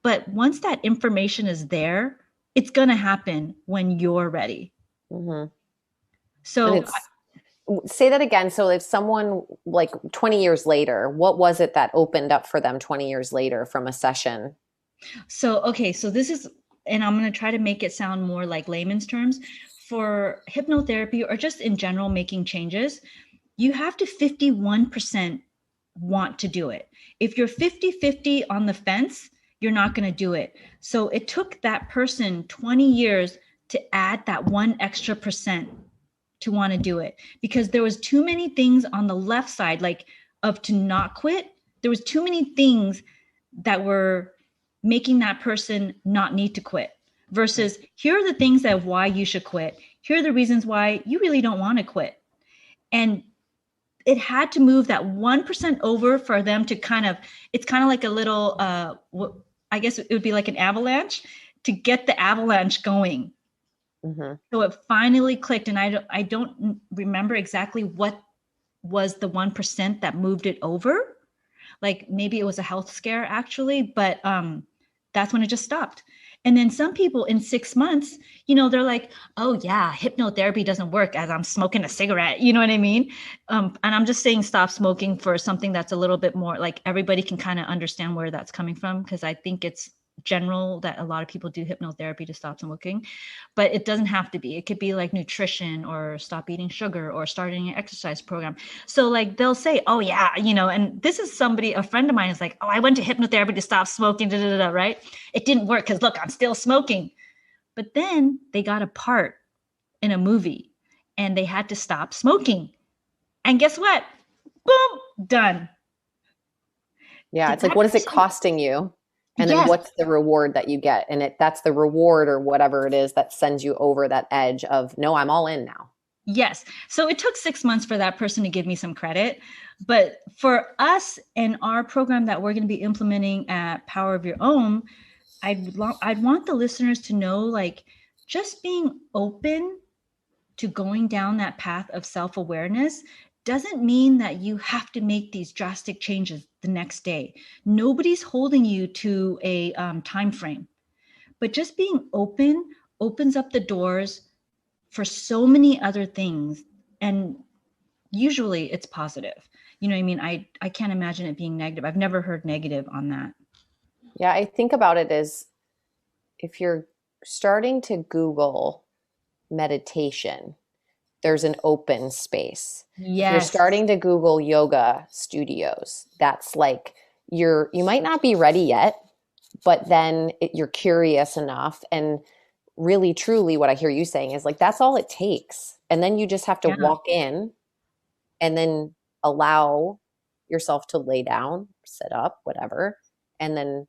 But once that information is there, it's going to happen when you're ready. Mm-hmm. And So, say that again. So if someone like 20 years later, what was it that opened up for them 20 years later from a session? okay. So this is, and I'm going to try to make it sound more like layman's terms. For hypnotherapy or just in general, making changes, you have to 51% want to do it. If you're 50-50 on the fence, you're not going to do it. So it took that person 20 years to add that one extra percent to want to do it, because there was too many things on the left side, like of to not quit. There was too many things that were making that person not need to quit, versus here are the things that why you should quit. Here are the reasons why you really don't want to quit. And it had to move that 1% over for them to it's kind of like a little, I guess it would be like an avalanche to get the avalanche going. Mm-hmm. So it finally clicked. And I don't remember exactly what was the 1% that moved it over. Like maybe it was a health scare actually, but that's when it just stopped. And then some people in 6 months, they're like, oh yeah, hypnotherapy doesn't work as I'm smoking a cigarette. You know what I mean? And I'm just saying stop smoking for something that's a little bit more like everybody can kind of understand where that's coming from, because I think it's general that a lot of people do hypnotherapy to stop smoking, but it doesn't have to be. It could be like nutrition or stop eating sugar or starting an exercise program. So like they'll say, oh yeah, and this is a friend of mine is like, oh, I went to hypnotherapy to stop smoking, right? It didn't work because look, I'm still smoking. But then they got a part in a movie and they had to stop smoking. And guess what? Boom, done. Yeah. Did It's like, that what is it person? costing you? And then Yes. what's the reward that you get? And that's the reward or whatever it is that sends you over that edge of, no, I'm all in now. Yes. So it took 6 months for that person to give me some credit. But for us and our program that we're going to be implementing at Power of Your Own, I'd want the listeners to know, like, just being open to going down that path of self-awareness doesn't mean that you have to make these drastic changes the next day. Nobody's holding you to a time frame, but just being open opens up the doors for so many other things. And usually it's positive. You know what I mean? I can't imagine it being negative. I've never heard negative on that. Yeah. I think about it as if you're starting to Google meditation, there's an open space. If you're Yes. starting to Google yoga studios, that's like you might not be ready yet, but then you're curious enough. And really, truly, what I hear you saying is like, that's all it takes. And then you just have to Yeah. walk in and then allow yourself to lay down, sit up, whatever. And then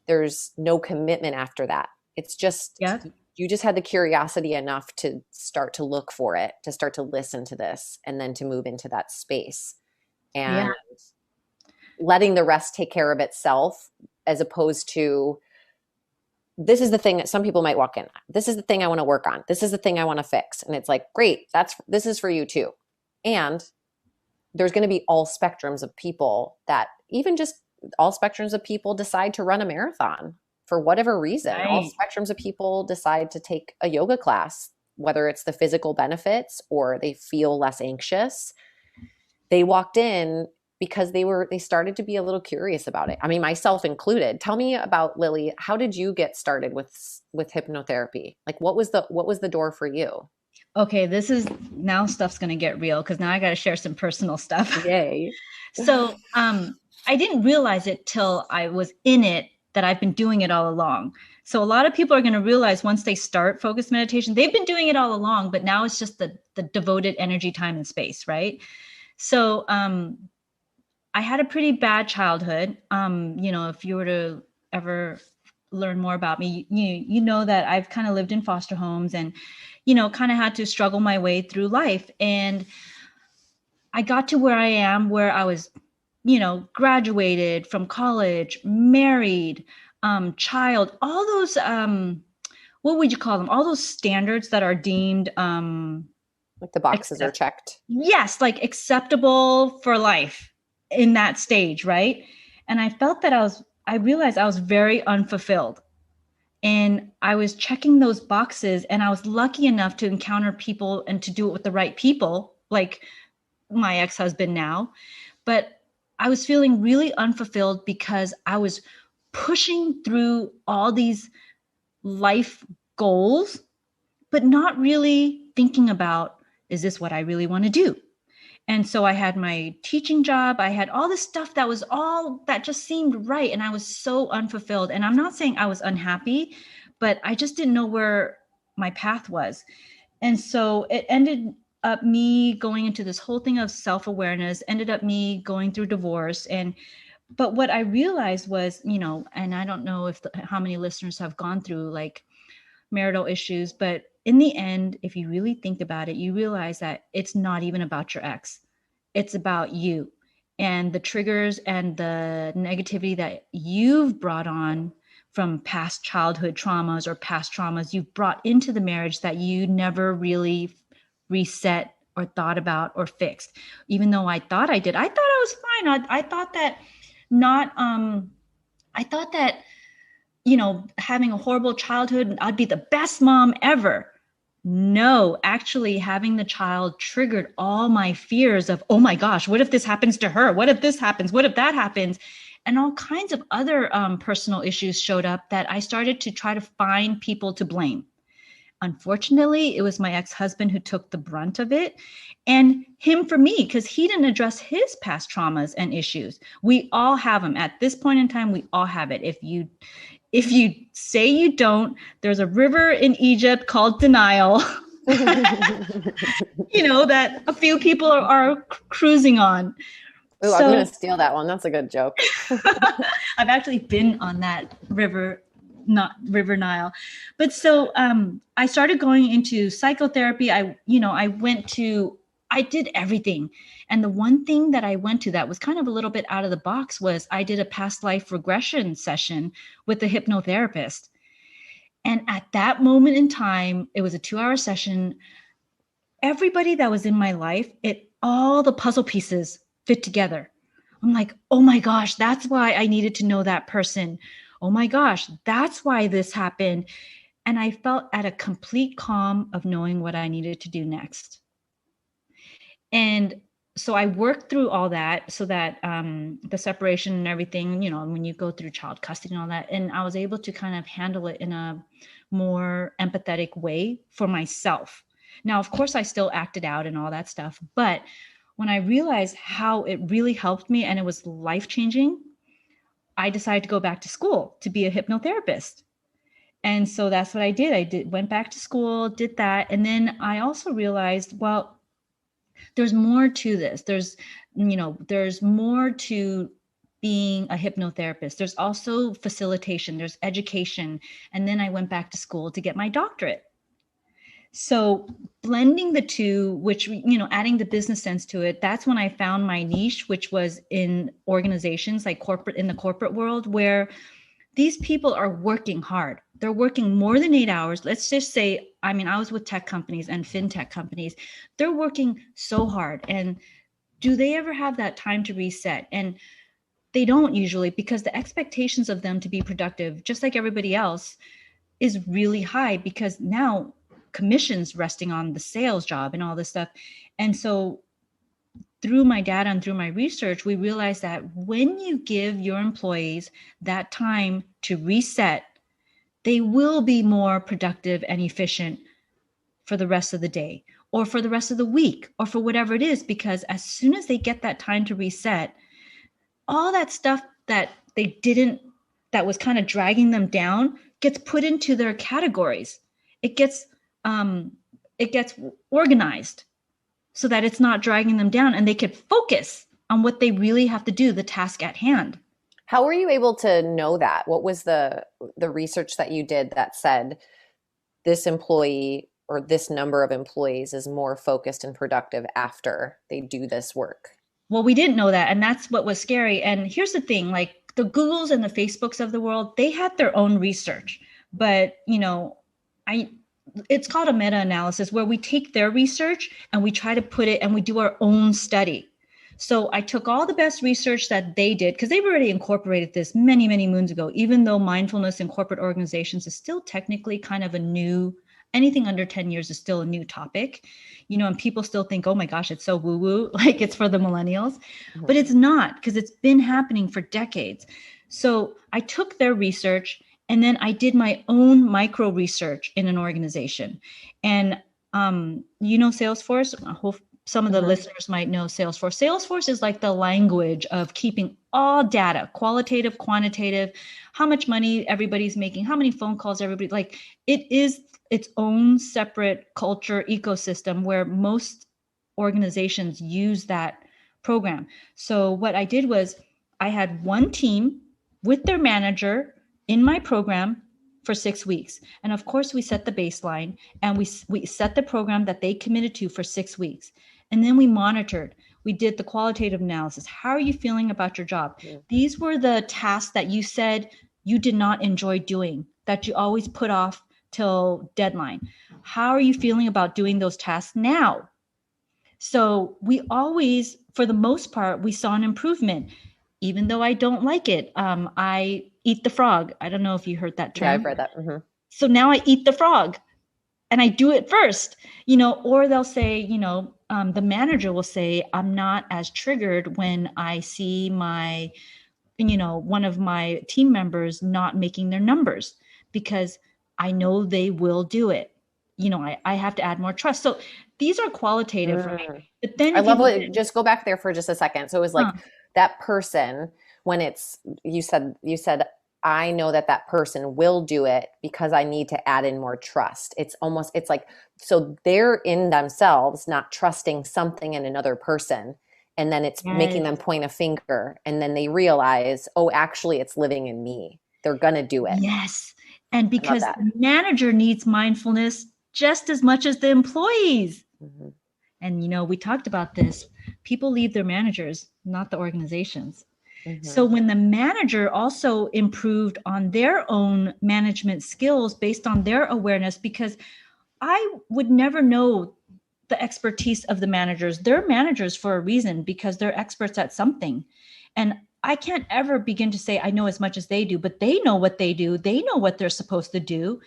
there's no commitment after that. It's just, Yeah. you just had the curiosity enough to start to look for it, to start to listen to this, and then to move into that space. And letting the rest take care of itself, as opposed to, this is the thing that some people might walk in. This is the thing I want to work on. This is the thing I want to fix. And it's like, great, this is for you too. And there's going to be all spectrums of people that even just all spectrums of people decide to run a marathon for whatever reason. Right. All spectrums of people decide to take a yoga class, whether it's the physical benefits or they feel less anxious. They walked in because they started to be a little curious about it. I mean, myself included. Tell me about, Lilly, how did you get started with hypnotherapy? Like what was the door for you? Okay, this is now stuff's going to get real because now I got to share some personal stuff. Yay. So I didn't realize it till I was in it that I've been doing it all along. So a lot of people are going to realize once they start focused meditation, they've been doing it all along, but now it's just the devoted energy, time, and space, right? So I had a pretty bad childhood. If you were to ever learn more about me, you know that I've kind of lived in foster homes and, kind of had to struggle my way through life. And I got to where I am, where I was, graduated from college, married, child, all those, what would you call them? All those standards that are demed, like the boxes are checked. Yes. Like acceptable for life in that stage. Right. And I felt that I realized I was very unfulfilled. And I was checking those boxes, and I was lucky enough to encounter people and to do it with the right people, like my ex-husband now. But I was feeling really unfulfilled because I was pushing through all these life goals, but not really thinking about, is this what I really want to do? And so I had my teaching job. I had all this stuff that just seemed right. And I was so unfulfilled. And I'm not saying I was unhappy, but I just didn't know where my path was. And so it ended up me going into this whole thing of self-awareness, ended up me going through divorce. But what I realized was, and I don't know how many listeners have gone through like marital issues, but in the end, if you really think about it, you realize that it's not even about your ex. It's about you and the triggers and the negativity that you've brought on from past childhood traumas or past traumas you've brought into the marriage that you never really reset or thought about or fixed. Even though I thought I did, I thought I was fine. I thought that having a horrible childhood, I'd be the best mom ever. No, actually having the child triggered all my fears of, oh my gosh, what if this happens to her? What if this happens? What if that happens? And all kinds of other personal issues showed up that I started to try to find people to blame. Unfortunately, it was my ex-husband who took the brunt of it, and him for me, because he didn't address his past traumas and issues. We all have them. At this point in time, we all have it. If you say you don't, there's a river in Egypt called denial, that a few people are cruising on. Ooh, I'm going to steal that one. That's a good joke. I've actually been on that river, not River Nile. But so I started going into psychotherapy. I did everything. And the one thing that I went to that was kind of a little bit out of the box was I did a past life regression session with a hypnotherapist. And at that moment in time, it was a 2-hour session. Everybody that was in my life, all the puzzle pieces fit together. I'm like, oh my gosh, that's why I needed to know that person. Oh my gosh, that's why this happened. And I felt at a complete calm of knowing what I needed to do next. And so I worked through all that so that the separation and everything, when you go through child custody and all that, and I was able to kind of handle it in a more empathetic way for myself. Now, of course, I still acted out and all that stuff. But when I realized how it really helped me and it was life-changing, I decided to go back to school to be a hypnotherapist. And so that's what I did. Went back to school, did that. And then I also realized, well, there's more to this. There's more to being a hypnotherapist. There's also facilitation, there's education. And then I went back to school to get my doctorate. So blending the two, which, adding the business sense to it, that's when I found my niche, which was in organizations like in the corporate world, where these people are working hard. They're working more than 8 hours. Let's just say, I was with tech companies and fintech companies. They're working so hard. And do they ever have that time to reset? And they don't usually, because the expectations of them to be productive, just like everybody else, is really high, because now commissions resting on the sales job and all this stuff. And so through my data and through my research, we realized that when you give your employees that time to reset, they will be more productive and efficient for the rest of the day or for the rest of the week or for whatever it is, because as soon as they get that time to reset, all that stuff that they didn't, that was kind of dragging them down gets put into their categories. It gets organized so that it's not dragging them down and they could focus on what they really have to do, the task at hand. How were you able to know that? What was the research that you did that said this employee or this number of employees is more focused and productive after they do this work? Well, we didn't know that. And that's what was scary. And here's the thing, like the Googles and the Facebooks of the world, they had their own research. But, it's called a meta-analysis where we take their research and we try to put it and we do our own study. So I took all the best research that they did because they've already incorporated this many, many moons ago, even though mindfulness in corporate organizations is still technically kind of a new, anything under 10 years is still a new topic, and people still think, oh my gosh, it's so woo-woo, like it's for the millennials, but it's not, because it's been happening for decades. So I took their research and then I did my own micro research in an organization. And, Salesforce, I hope some of the listeners might know Salesforce. Salesforce is like the language of keeping all data, qualitative, quantitative, how much money everybody's making, how many phone calls everybody, like it is its own separate culture ecosystem where most organizations use that program. So what I did was I had one team with their manager in my program for 6 weeks. And of course, we set the baseline and we set the program that they committed to for 6 weeks. And then we monitored. We did the qualitative analysis. How are you feeling about your job? Yeah. These were the tasks that you said you did not enjoy doing, that you always put off till deadline. How are you feeling about doing those tasks now? So we always, for the most part, we saw an improvement. Even though I don't like it, I eat the frog. I don't know if you heard that term. Yeah, I've read that. Mm-hmm. So now I eat the frog and I do it first, or they'll say, the manager will say, I'm not as triggered when I see my, one of my team members not making their numbers because I know they will do it. I have to add more trust. So these are qualitative for me. But then I love what, just go back there for just a second. So it was like that person, when you said, I know that person will do it because I need to add in more trust. It's like, so they're in themselves, not trusting something in another person. And then it's making them point a finger. And then they realize, oh, actually it's living in me. They're going to do it. Yes. And because the manager needs mindfulness just as much as the employees. Mm-hmm. And, we talked about this. People leave their managers, not the organizations. Mm-hmm. So when the manager also improved on their own management skills based on their awareness, because I would never know the expertise of the managers. They're managers for a reason because they're experts at something. And I can't ever begin to say I know as much as they do, but they know what they do. They know what they're supposed to do.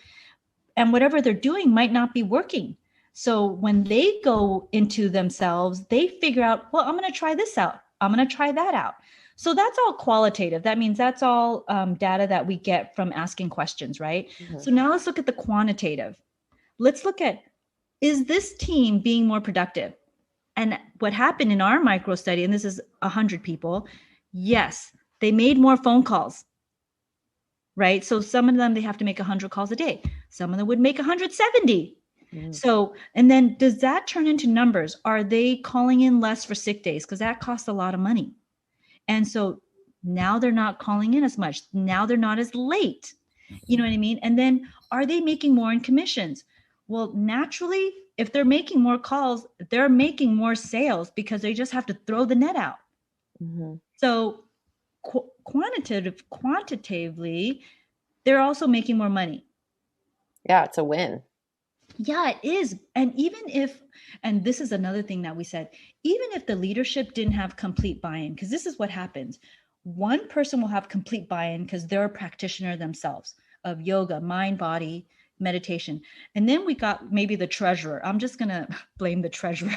And whatever they're doing might not be working. So when they go into themselves, they figure out, well, I'm going to try this out. I'm going to try that out. So that's all qualitative. That means that's all data that we get from asking questions, right? Mm-hmm. So now let's look at the quantitative. Let's look at, is this team being more productive? And what happened in our micro study, and this is 100 people, yes, they made more phone calls, right? So some of them, they have to make 100 calls a day. Some of them would make 170. Mm. So, and then does that turn into numbers? Are they calling in less for sick days? Because that costs a lot of money. And so now they're not calling in as much. Now they're not as late. You know what I mean? And then are they making more in commissions? Well, naturally, if they're making more calls, they're making more sales because they just have to throw the net out. Mm-hmm. So quantitatively, they're also making more money. Yeah, it's a win. Yeah, it is. And even if, and this is another thing that we said, even if the leadership didn't have complete buy-in, because this is what happens. One person will have complete buy-in because they're a practitioner themselves of yoga, mind, body, meditation. And then we got maybe the treasurer. I'm just going to blame the treasurer.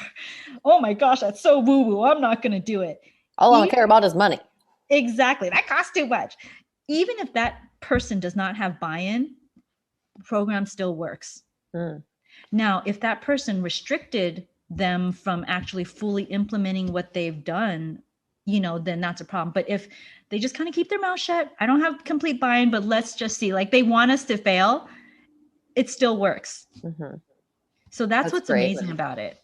Oh my gosh, that's so woo-woo. I'm not going to do it. All I care about is money. Exactly. That costs too much. Even if that person does not have buy-in, the program still works. Mm. Now, if that person restricted them from actually fully implementing what they've done, then that's a problem. But if they just kind of keep their mouth shut, I don't have complete buy-in, but let's just see, like they want us to fail, it still works. Mm-hmm. So that's what's great. amazing about it.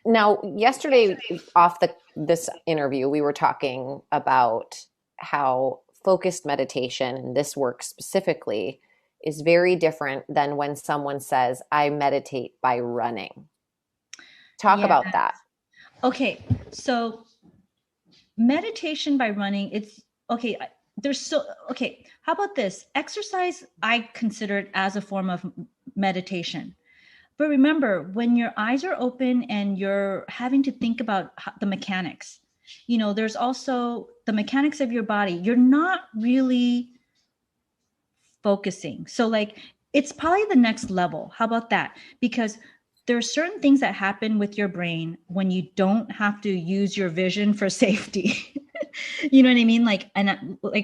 Now, yesterday off this interview, we were talking about how focused meditation, and this work specifically, is very different than when someone says, I meditate by running. Talk about that. Okay. So meditation by running, it's okay. How about this? Exercise, I consider it as a form of meditation. But remember, when your eyes are open and you're having to think about the mechanics, there's also the mechanics of your body. You're not really focusing. So like, it's probably the next level. How about that? Because there are certain things that happen with your brain when you don't have to use your vision for safety. You know what I mean? Like,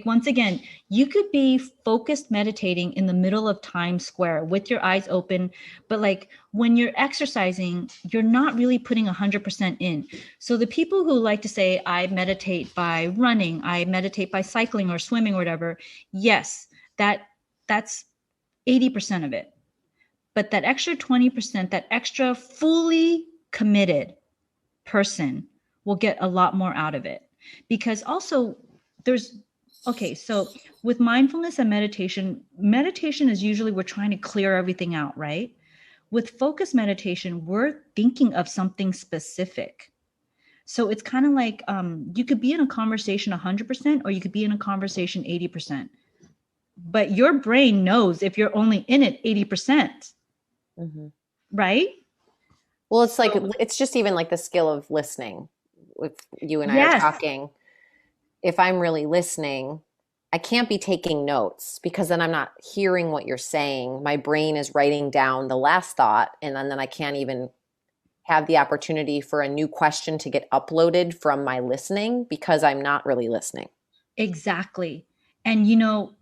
once again, you could be focused meditating in the middle of Times Square with your eyes open, but like when you're exercising, you're not really putting 100% in. So the people who like to say, I meditate by running, I meditate by cycling or swimming or whatever, yes, that's 80% of it. But that extra 20%, that extra fully committed person will get a lot more out of it. Because also so with mindfulness and meditation is usually we're trying to clear everything out, right? With focused meditation, we're thinking of something specific. So it's kind of like you could be in a conversation 100% or you could be in a conversation 80%. But your brain knows if you're only in it 80%. Mm-hmm. Right? Well, it's like, it's just even like the skill of listening. If you and I are talking, if I'm really listening, I can't be taking notes because then I'm not hearing what you're saying. My brain is writing down the last thought, and then I can't even have the opportunity for a new question to get uploaded from my listening because I'm not really listening. Exactly. And,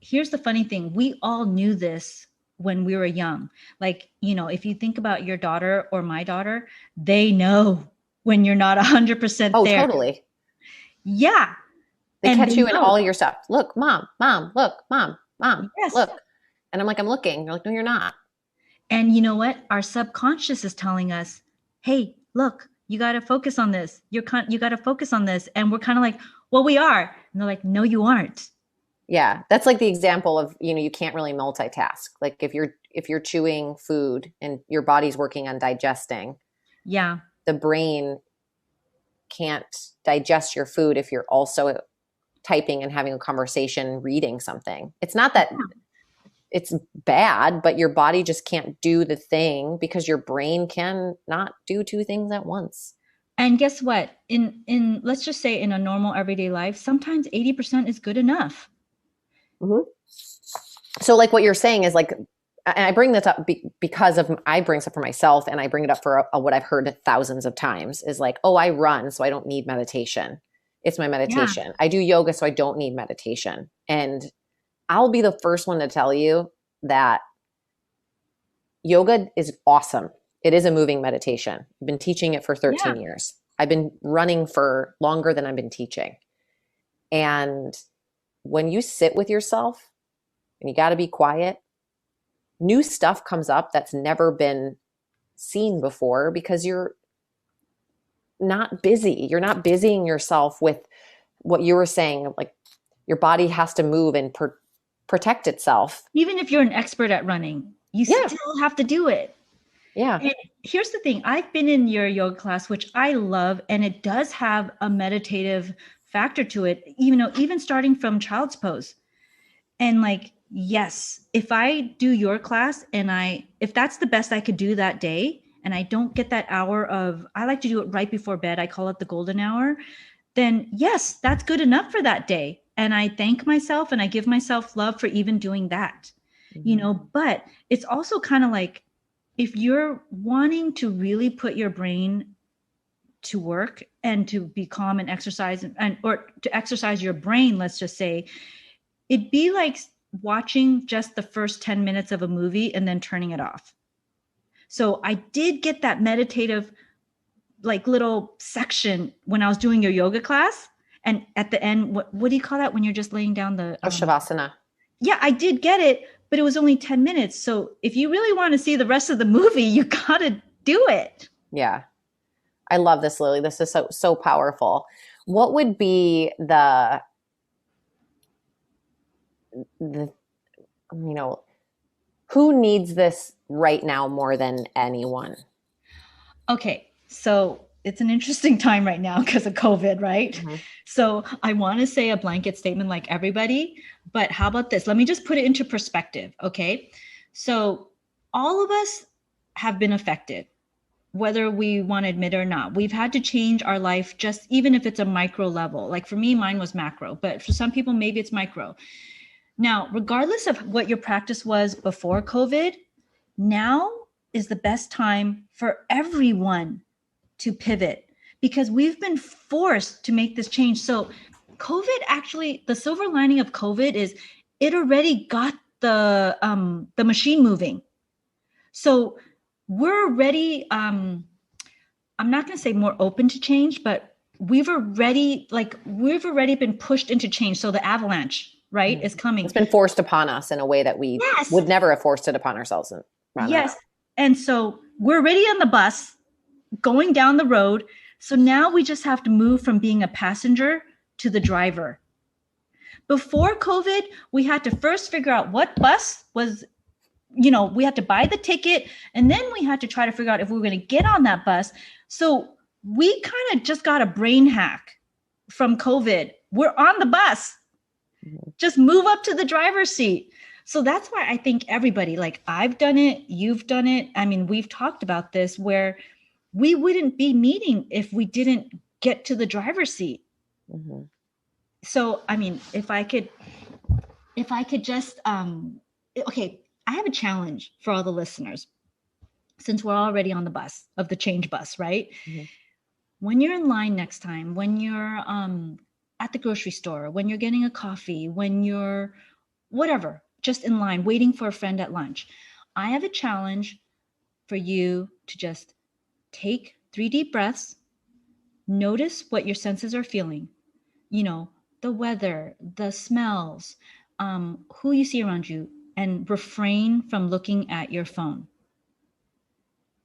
here's the funny thing. We all knew this when we were young. Like, if you think about your daughter or my daughter, they know when you're not 100% there. Oh, totally. Yeah. They catch you in all your stuff. Look, mom, look, mom, yes. Look. And I'm like, I'm looking. You're like, no, you're not. And you know what? Our subconscious is telling us, hey, look, you got to focus on this. You got to focus on this. And we're kind of like, well, we are. And they're like, no, you aren't. Yeah. That's like the example of, you can't really multitask. Like if you're chewing food and your body's working on digesting. Yeah. The brain can't digest your food if you're also typing and having a conversation, reading something. It's not that it's bad, but your body just can't do the thing because your brain can not do two things at once. And guess what? In let's just say in a normal everyday life, sometimes 80% is good enough. Mm-hmm. So like what you're saying is like, and I bring this up because I bring this up for myself, and I bring it up for what I've heard thousands of times is like, oh, I run, so I don't need meditation. It's my meditation. Yeah. I do yoga, so I don't need meditation. And I'll be the first one to tell you that yoga is awesome. It is a moving meditation. I've been teaching it for 13 years. I've been running for longer than I've been teaching. And when you sit with yourself and you got to be quiet, new stuff comes up that's never been seen before because you're not busy. You're not busying yourself with what you were saying, like your body has to move and protect itself. Even if you're an expert at running, you still have to do it. Yeah. And here's the thing. I've been in your yoga class, which I love, and it does have a meditative factor to it, even starting from child's pose. And like, yes, if I do your class and if that's the best I could do that day, and I don't get that hour I like to do it right before bed. I call it the golden hour. Then yes, that's good enough for that day. And I thank myself and I give myself love for even doing that, but it's also kind of like, if you're wanting to really put your brain to work and to be calm and exercise or to exercise your brain, let's just say, it'd be like watching just the first 10 minutes of a movie and then turning it off. So I did get that meditative like little section when I was doing your yoga class. And at the end, what do you call that when you're just laying down the Shavasana. Yeah, I did get it, but it was only 10 minutes. So if you really want to see the rest of the movie, you got to do it. Yeah. I love this, Lily. This is so powerful. What would be the who needs this right now more than anyone? Okay. So it's an interesting time right now because of COVID, right? Mm-hmm. So I want to say a blanket statement like everybody, but how about this? Let me just put it into perspective. Okay. So all of us have been affected, whether we want to admit it or not. We've had to change our life, just even if it's a micro level. Like for me, mine was macro, but for some people, maybe it's micro. Now, regardless of what your practice was before COVID, now is the best time for everyone to pivot because we've been forced to make this change. So COVID actually, the silver lining of COVID is it already got the machine moving. So we're already, I'm not going to say more open to change, but we've already been pushed into change. So the avalanche, right, is coming. It's been forced upon us in a way that we would never have forced it upon ourselves. Yes. And so we're already on the bus going down the road. So now we just have to move from being a passenger to the driver. Before COVID, we had to first figure out what bus was, we had to buy the ticket, and then we had to try to figure out if we were going to get on that bus. So we kind of just got a brain hack from COVID. We're on the bus. Just move up to the driver's seat. So that's why I think everybody, like I've done it, you've done it. I mean, we've talked about this where we wouldn't be meeting if we didn't get to the driver's seat. Mm-hmm. So, I mean, if I could just, okay, I have a challenge for all the listeners, since we're already on the bus of the change bus, right? Mm-hmm. When you're in line next time, when you're at the grocery store, when you're getting a coffee, when you're whatever, just in line, waiting for a friend at lunch, I have a challenge for you to just take 3 deep breaths, notice what your senses are feeling, the weather, the smells, who you see around you, and refrain from looking at your phone.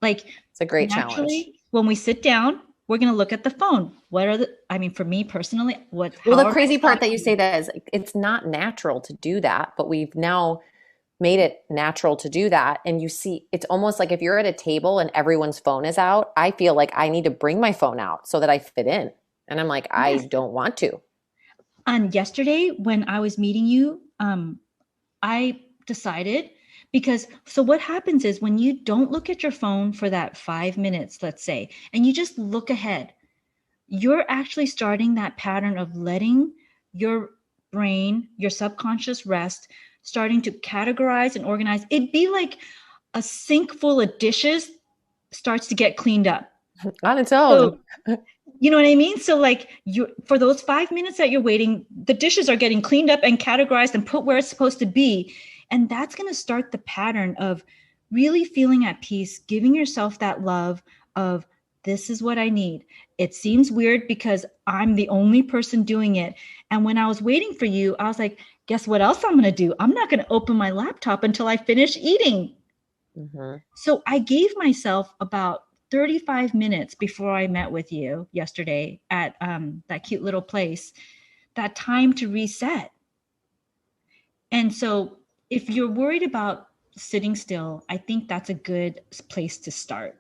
Like, it's a great challenge. When we sit down, we're going to look at the phone. For me personally, the crazy part that you say that is it's not natural to do that, but we've now made it natural to do that. And you see, it's almost like if you're at a table and everyone's phone is out, I feel like I need to bring my phone out so that I fit in. And I'm like, I don't want to. And yesterday when I was meeting you, I decided so what happens is when you don't look at your phone for that 5 minutes, let's say, and you just look ahead, you're actually starting that pattern of letting your brain, your subconscious rest, starting to categorize and organize. It'd be like a sink full of dishes starts to get cleaned up on its own. So, you know what I mean? So like for those 5 minutes that you're waiting, the dishes are getting cleaned up and categorized and put where it's supposed to be. And that's going to start the pattern of really feeling at peace, giving yourself that love of this is what I need. It seems weird because I'm the only person doing it. And when I was waiting for you, I was like, guess what else I'm going to do? I'm not going to open my laptop until I finish eating. Mm-hmm. So I gave myself about 35 minutes before I met with you yesterday at that cute little place, that time to reset. And so if you're worried about sitting still, I think that's a good place to start.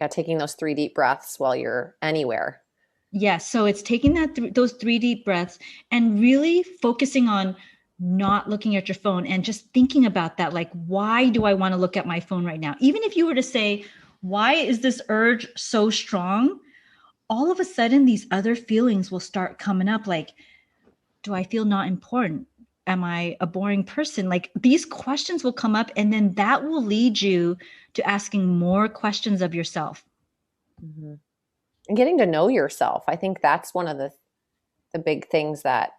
Yeah, taking those 3 deep breaths while you're anywhere. Yeah, so it's taking those 3 deep breaths and really focusing on not looking at your phone and just thinking about that. Like, why do I want to look at my phone right now? Even if you were to say, why is this urge so strong? All of a sudden, these other feelings will start coming up. Like, do I feel not important? Am I a boring person? Like these questions will come up, and then that will lead you to asking more questions of yourself. Mm-hmm. And getting to know yourself. I think that's one of the big things that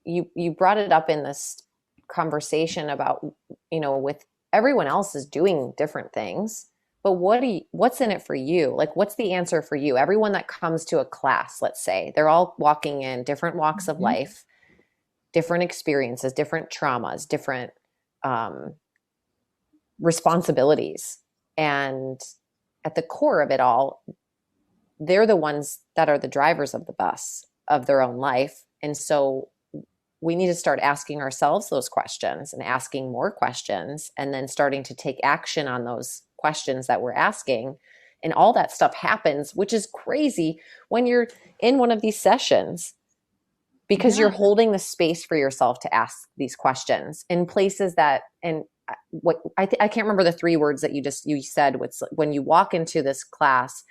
you brought it up in this conversation about, with everyone else is doing different things, but what's in it for you? Like, what's the answer for you? Everyone that comes to a class, let's say, they're all walking in different walks of Mhm. life, different experiences, different traumas, different responsibilities. And at the core of it all, they're the ones that are the drivers of the bus of their own life. And so we need to start asking ourselves those questions and asking more questions, and then starting to take action on those questions that we're asking. And all that stuff happens, which is crazy when you're in one of these sessions, because Yeah. you're holding the space for yourself to ask these questions in places that, and what I can't remember the 3 words that you said. What's when you walk into this class,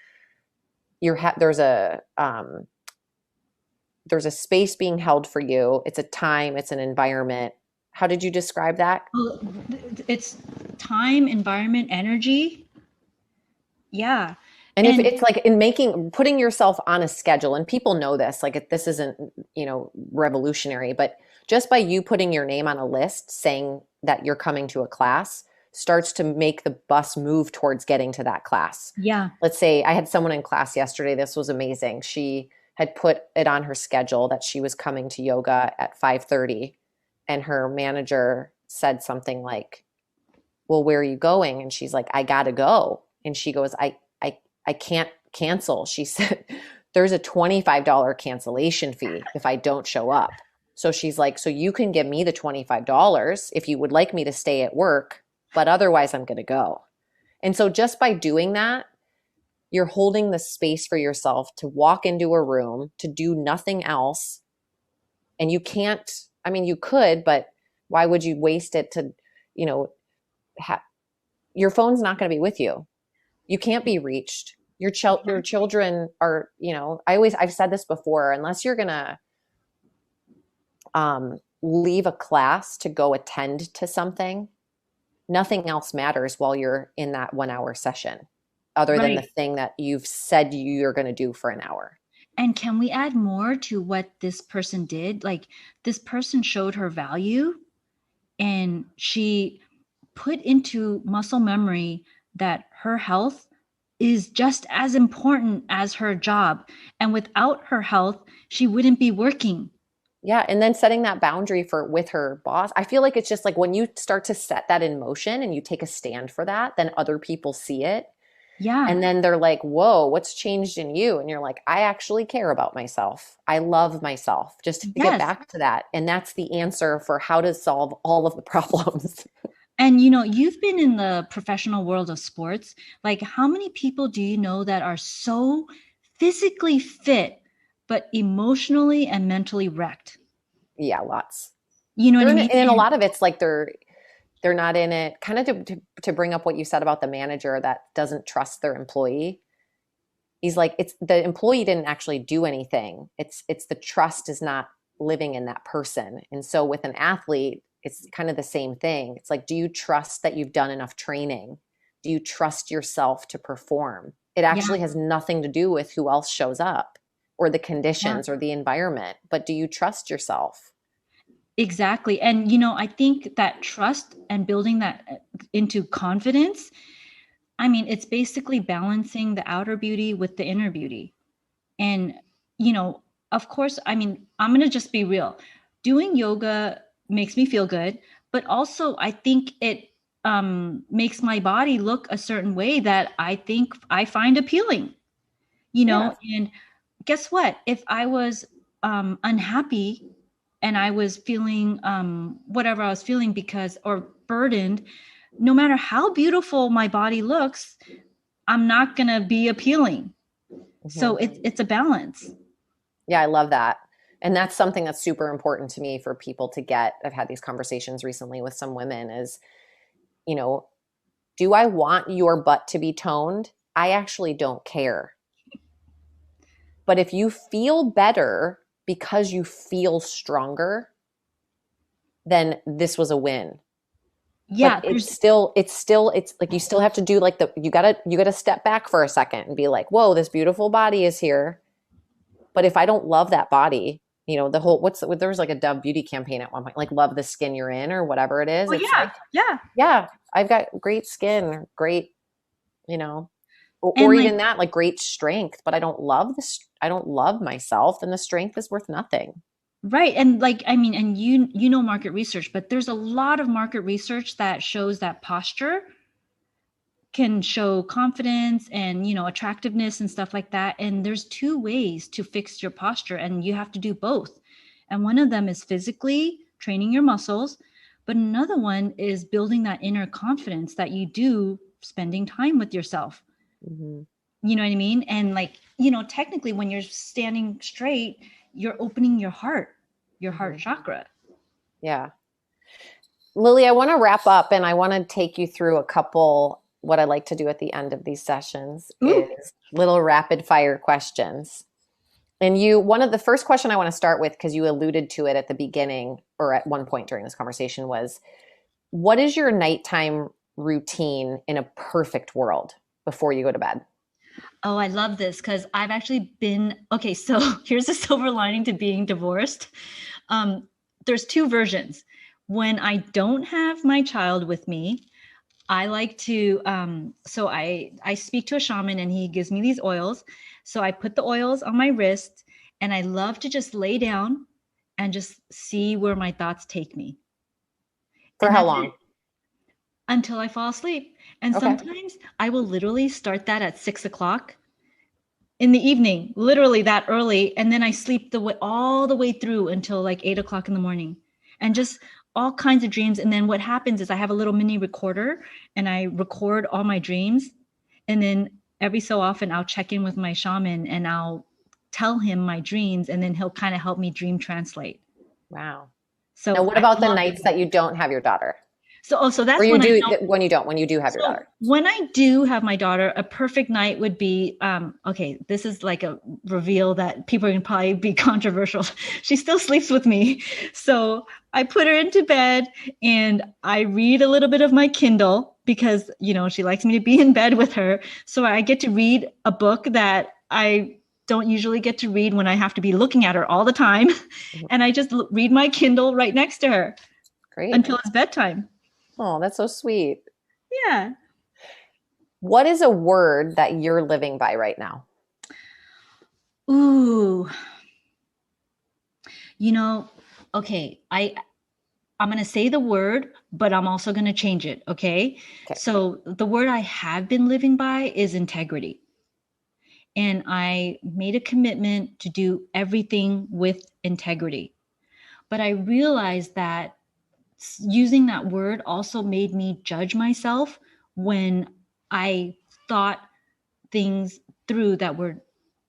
there's a space being held for you. It's a time, it's an environment. How did you describe that? Well, it's time, environment, energy. Yeah. And if And it's like putting yourself on a schedule, and people know this, like this isn't, revolutionary, but just by you putting your name on a list saying that you're coming to a class starts to make the bus move towards getting to that class. yeah. Let's say I had someone in class yesterday. This was amazing. She had put it on her schedule that she was coming to yoga at 5:30, and her manager said something like, "Well, where are you going?" And she's like, "I gotta go." And she goes, I can't cancel. She said, "There's a $25 cancellation fee if I don't show up." So she's like, "So you can give me the $25 if you would like me to stay at work, but otherwise I'm going to go." And so just by doing that, you're holding the space for yourself to walk into a room, to do nothing else. And you can't, I mean, you could, but why would you waste it to, you know, your phone's not going to be with you. You can't be reached. Your children are, I've said this before, unless you're going to leave a class to go attend to something, nothing else matters while you're in that 1 hour session, other than the Right. thing that you've said you're going to do for an hour. And can we add more to what this person did? Like, this person showed her value, and she put into muscle memory that her health is just as important as her job. And without her health, she wouldn't be working. Yeah. And then setting that boundary with her boss. I feel like it's just like when you start to set that in motion and you take a stand for that, then other people see it. Yeah. And then they're like, "Whoa, what's changed in you?" And you're like, "I actually care about myself. I love myself." Just to get Yes. back to that. And that's the answer for how to solve all of the problems. And you've been in the professional world of sports. Like, how many people do you know that are so physically fit, but emotionally and mentally wrecked? Yeah, lots. You know what I mean? And a lot of it's like they're not in it. Kind of to bring up what you said about the manager that doesn't trust their employee. He's like, it's the employee didn't actually do anything. It's the trust is not living in that person. And so with an athlete, it's kind of the same thing. It's like, do you trust that you've done enough training? Do you trust yourself to perform? It Yeah, actually has nothing to do with who else shows up or the yeah, conditions or the environment, but do you trust yourself? exactly. And I think that trust and building that into confidence, I mean, it's basically balancing the outer beauty with the inner beauty. And, of course, I mean, I'm going to just be real. Doing yoga makes me feel good, but also I think it makes my body look a certain way that I think I find appealing, Yeah. and guess what? If I was unhappy and I was feeling whatever I was feeling or burdened, no matter how beautiful my body looks, I'm not going to be appealing. Mm-hmm. So it's a balance. Yeah, I love that. And that's something that's super important to me for people to get. I've had these conversations recently with some women is, you know, do I want your butt to be toned? I actually don't care. But if you feel better because you feel stronger, then this was a win. But Yeah, it's like you still have to do like you gotta step back for a second and be like, whoa, this beautiful body is here. But if I don't love that body, the whole, there was like a Dove beauty campaign at one point, like love the skin you're in or whatever it is. Oh, It's yeah. like, Yeah. yeah, I've got great skin, great, or And even that, like great strength, but I don't love I don't love myself, and the strength is worth nothing. right. And like, I mean, and you know market research, but there's a lot of market research that shows that posture can show confidence and, attractiveness and stuff like that. And there's two ways to fix your posture, and you have to do both. And one of them is physically training your muscles, but another one is building that inner confidence that you do spending time with yourself. Mm-hmm. You know what I mean? And like, technically when you're standing straight, you're opening your heart chakra. Yeah. Lilly, I want to wrap up, and I want to take you through a couple, what I like to do at the end of these sessions is little rapid fire questions. And one of the first question I want to start with, because you alluded to it at the beginning or at one point during this conversation, was what is your nighttime routine in a perfect world before you go to bed? Oh, I love this because I've actually okay, so here's the silver lining to being divorced. There's two versions. When I don't have my child with me, I like to, so I speak to a shaman and he gives me these oils. So I put the oils on my wrist and I love to just lay down and just see where my thoughts take me. For how long? Until I fall asleep. And sometimes I will literally start that at 6:00 in the evening, literally that early. And then I sleep all the way through until like 8:00 in the morning, and just all kinds of dreams. And then what happens is I have a little mini recorder and I record all my dreams. And then every so often I'll check in with my shaman and I'll tell him my dreams, and then he'll kind of help me dream translate. Wow. So now what about the nights that you don't have your daughter? So that's when you do have your daughter. When I do have my daughter, a perfect night would be, okay, this is like a reveal that people can probably be controversial. She still sleeps with me. So I put her into bed and I read a little bit of my Kindle because, she likes me to be in bed with her. So I get to read a book that I don't usually get to read when I have to be looking at her all the time. Mm-hmm. And I just read my Kindle right next to her. Great. Until it's bedtime. Oh, that's so sweet. Yeah. What is a word that you're living by right now? Ooh. Okay, I'm going to say the word, but I'm also going to change it, okay? So the word I have been living by is integrity. And I made a commitment to do everything with integrity. But I realized that using that word also made me judge myself when I thought things through that were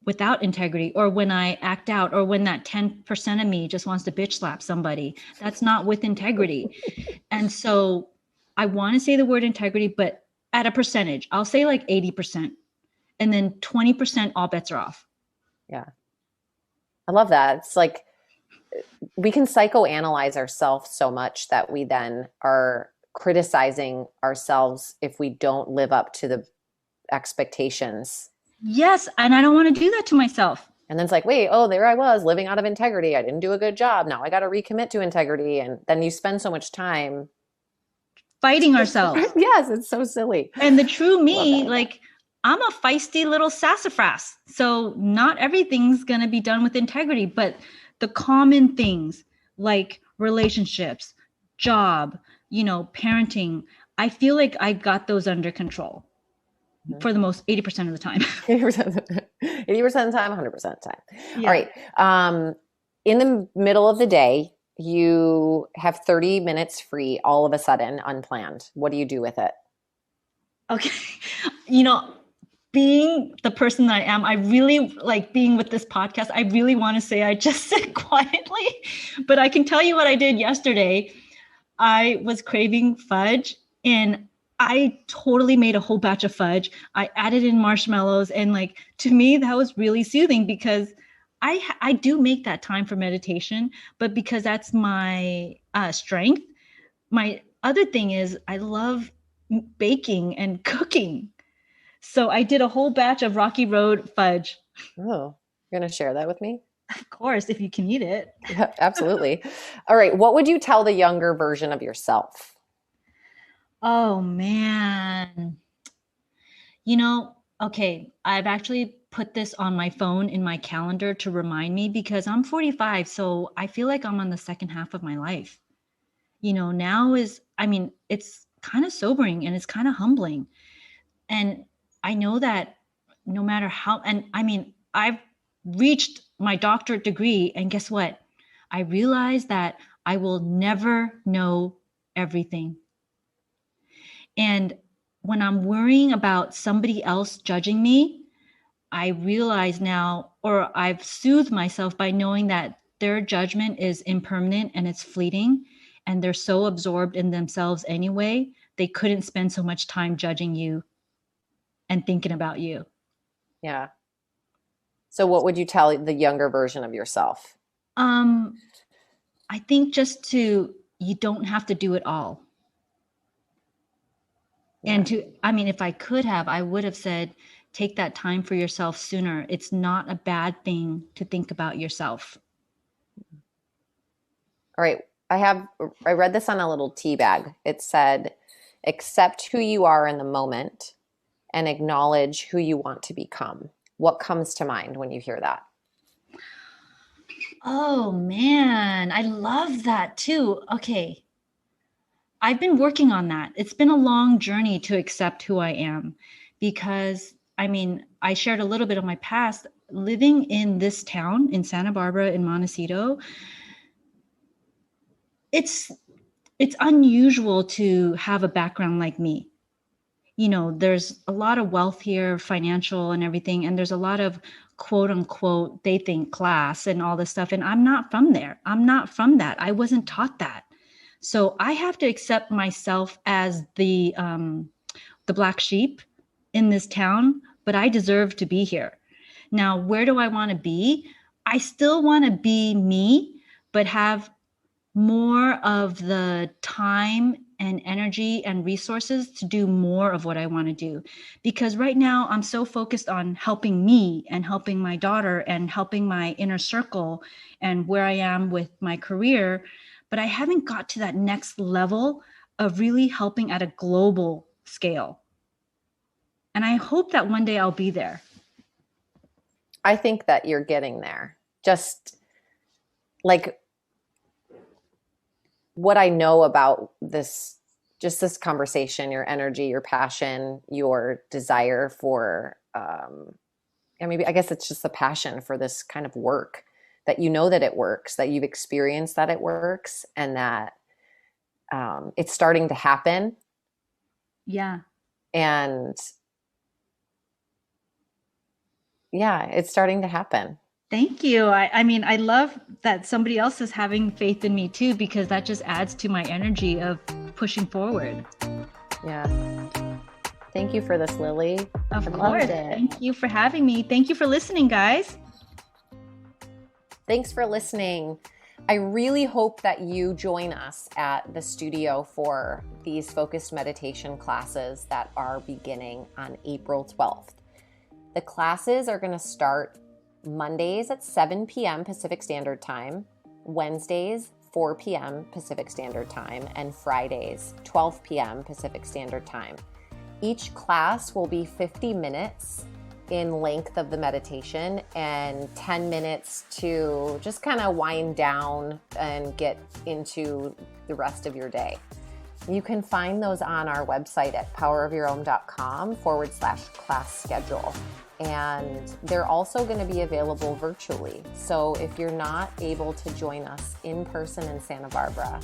without integrity, or when I act out, or when that 10% of me just wants to bitch slap somebody. That's not with integrity. And so I want to say the word integrity, but at a percentage, I'll say like 80%, and then 20%, all bets are off. Yeah. I love that. It's like, we can psychoanalyze ourselves so much that we then are criticizing ourselves if we don't live up to the expectations. Yes. And I don't want to do that to myself. And then it's like, wait, there I was living out of integrity. I didn't do a good job. Now I got to recommit to integrity. And then you spend so much time fighting ourselves. Yes. It's so silly. And the true me, like, I'm a feisty little sassafras. So not everything's going to be done with integrity, but the common things like relationships, job, parenting, I feel like I got those under control for the most 80% of the time. 80% of the time, 100% of the time. Yeah. All right. In the middle of the day, you have 30 minutes free all of a sudden, unplanned. What do you do with it? Okay. Being the person that I am, I really like being with this podcast. I really want to say I just sit quietly, but I can tell you what I did yesterday. I was craving fudge and I totally made a whole batch of fudge. I added in marshmallows, and like, to me, that was really soothing because I do make that time for meditation, but because that's my strength. My other thing is I love baking and cooking. So I did a whole batch of Rocky Road fudge. Oh, you're going to share that with me? Of course, if you can eat it. Yeah, absolutely. All right. What would you tell the younger version of yourself? Oh man. Okay, I've actually put this on my phone in my calendar to remind me because I'm 45, so I feel like I'm on the second half of my life. Now it's kind of sobering and it's kind of humbling. And I know that no matter how, and I've reached my doctorate degree, and guess what? I realized that I will never know everything. And when I'm worrying about somebody else judging me, I realize now, or I've soothed myself by knowing that their judgment is impermanent and it's fleeting, and they're so absorbed in themselves anyway, they couldn't spend so much time judging you and thinking about you. Yeah. So what would you tell the younger version of yourself? I think you don't have to do it all. Yeah. And if I could have, I would have said, take that time for yourself sooner. It's not a bad thing to think about yourself. All right. I read this on a little tea bag. It said, accept who you are in the moment and acknowledge who you want to become. What comes to mind when you hear that? Oh man, I love that too. Okay. I've been working on that. It's been a long journey to accept who I am because I shared a little bit of my past living in this town in Santa Barbara in Montecito. It's unusual to have a background like me. There's a lot of wealth here, financial and everything, and there's a lot of quote unquote, they think class and all this stuff. And I'm not from there. I'm not from that. I wasn't taught that. So I have to accept myself as the black sheep in this town, but I deserve to be here. Now, where do I want to be? I still want to be me, but have more of the time and energy and resources to do more of what I want to do. Because right now I'm so focused on helping me and helping my daughter and helping my inner circle and where I am with my career, but I haven't got to that next level of really helping at a global scale. And I hope that one day I'll be there. I think that you're getting there. Just like what I know about this conversation, your energy, your passion, your desire for, I guess it's just the passion for this kind of work, that you know that it works, that you've experienced that it works, and that it's starting to happen. Yeah. And yeah, it's starting to happen. Thank you. I love that somebody else is having faith in me too, because that just adds to my energy of pushing forward. Yeah. Thank you for this, Lily. Of course. Thank you for having me. Thank you for listening, guys. Thanks for listening. I really hope that you join us at the studio for these focused meditation classes that are beginning on April 12th. The classes are going to start Mondays at 7 p.m. Pacific Standard Time, Wednesdays 4 p.m. Pacific Standard Time, and Fridays 12 p.m. Pacific Standard Time. Each class will be 50 minutes in length of the meditation and 10 minutes to just kind of wind down and get into the rest of your day. You can find those on our website at powerofyourown.com/class schedule. And they're also going to be available virtually. So if you're not able to join us in person in Santa Barbara,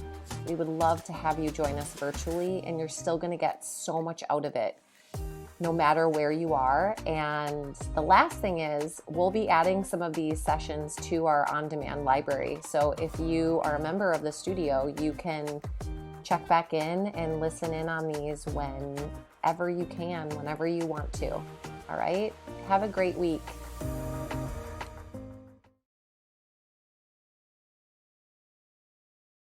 we would love to have you join us virtually, and you're still going to get so much out of it, no matter where you are. And the last thing is, we'll be adding some of these sessions to our on-demand library. So if you are a member of the studio, you can check back in and listen in on these whenever you can, whenever you want to. All right? Have a great week.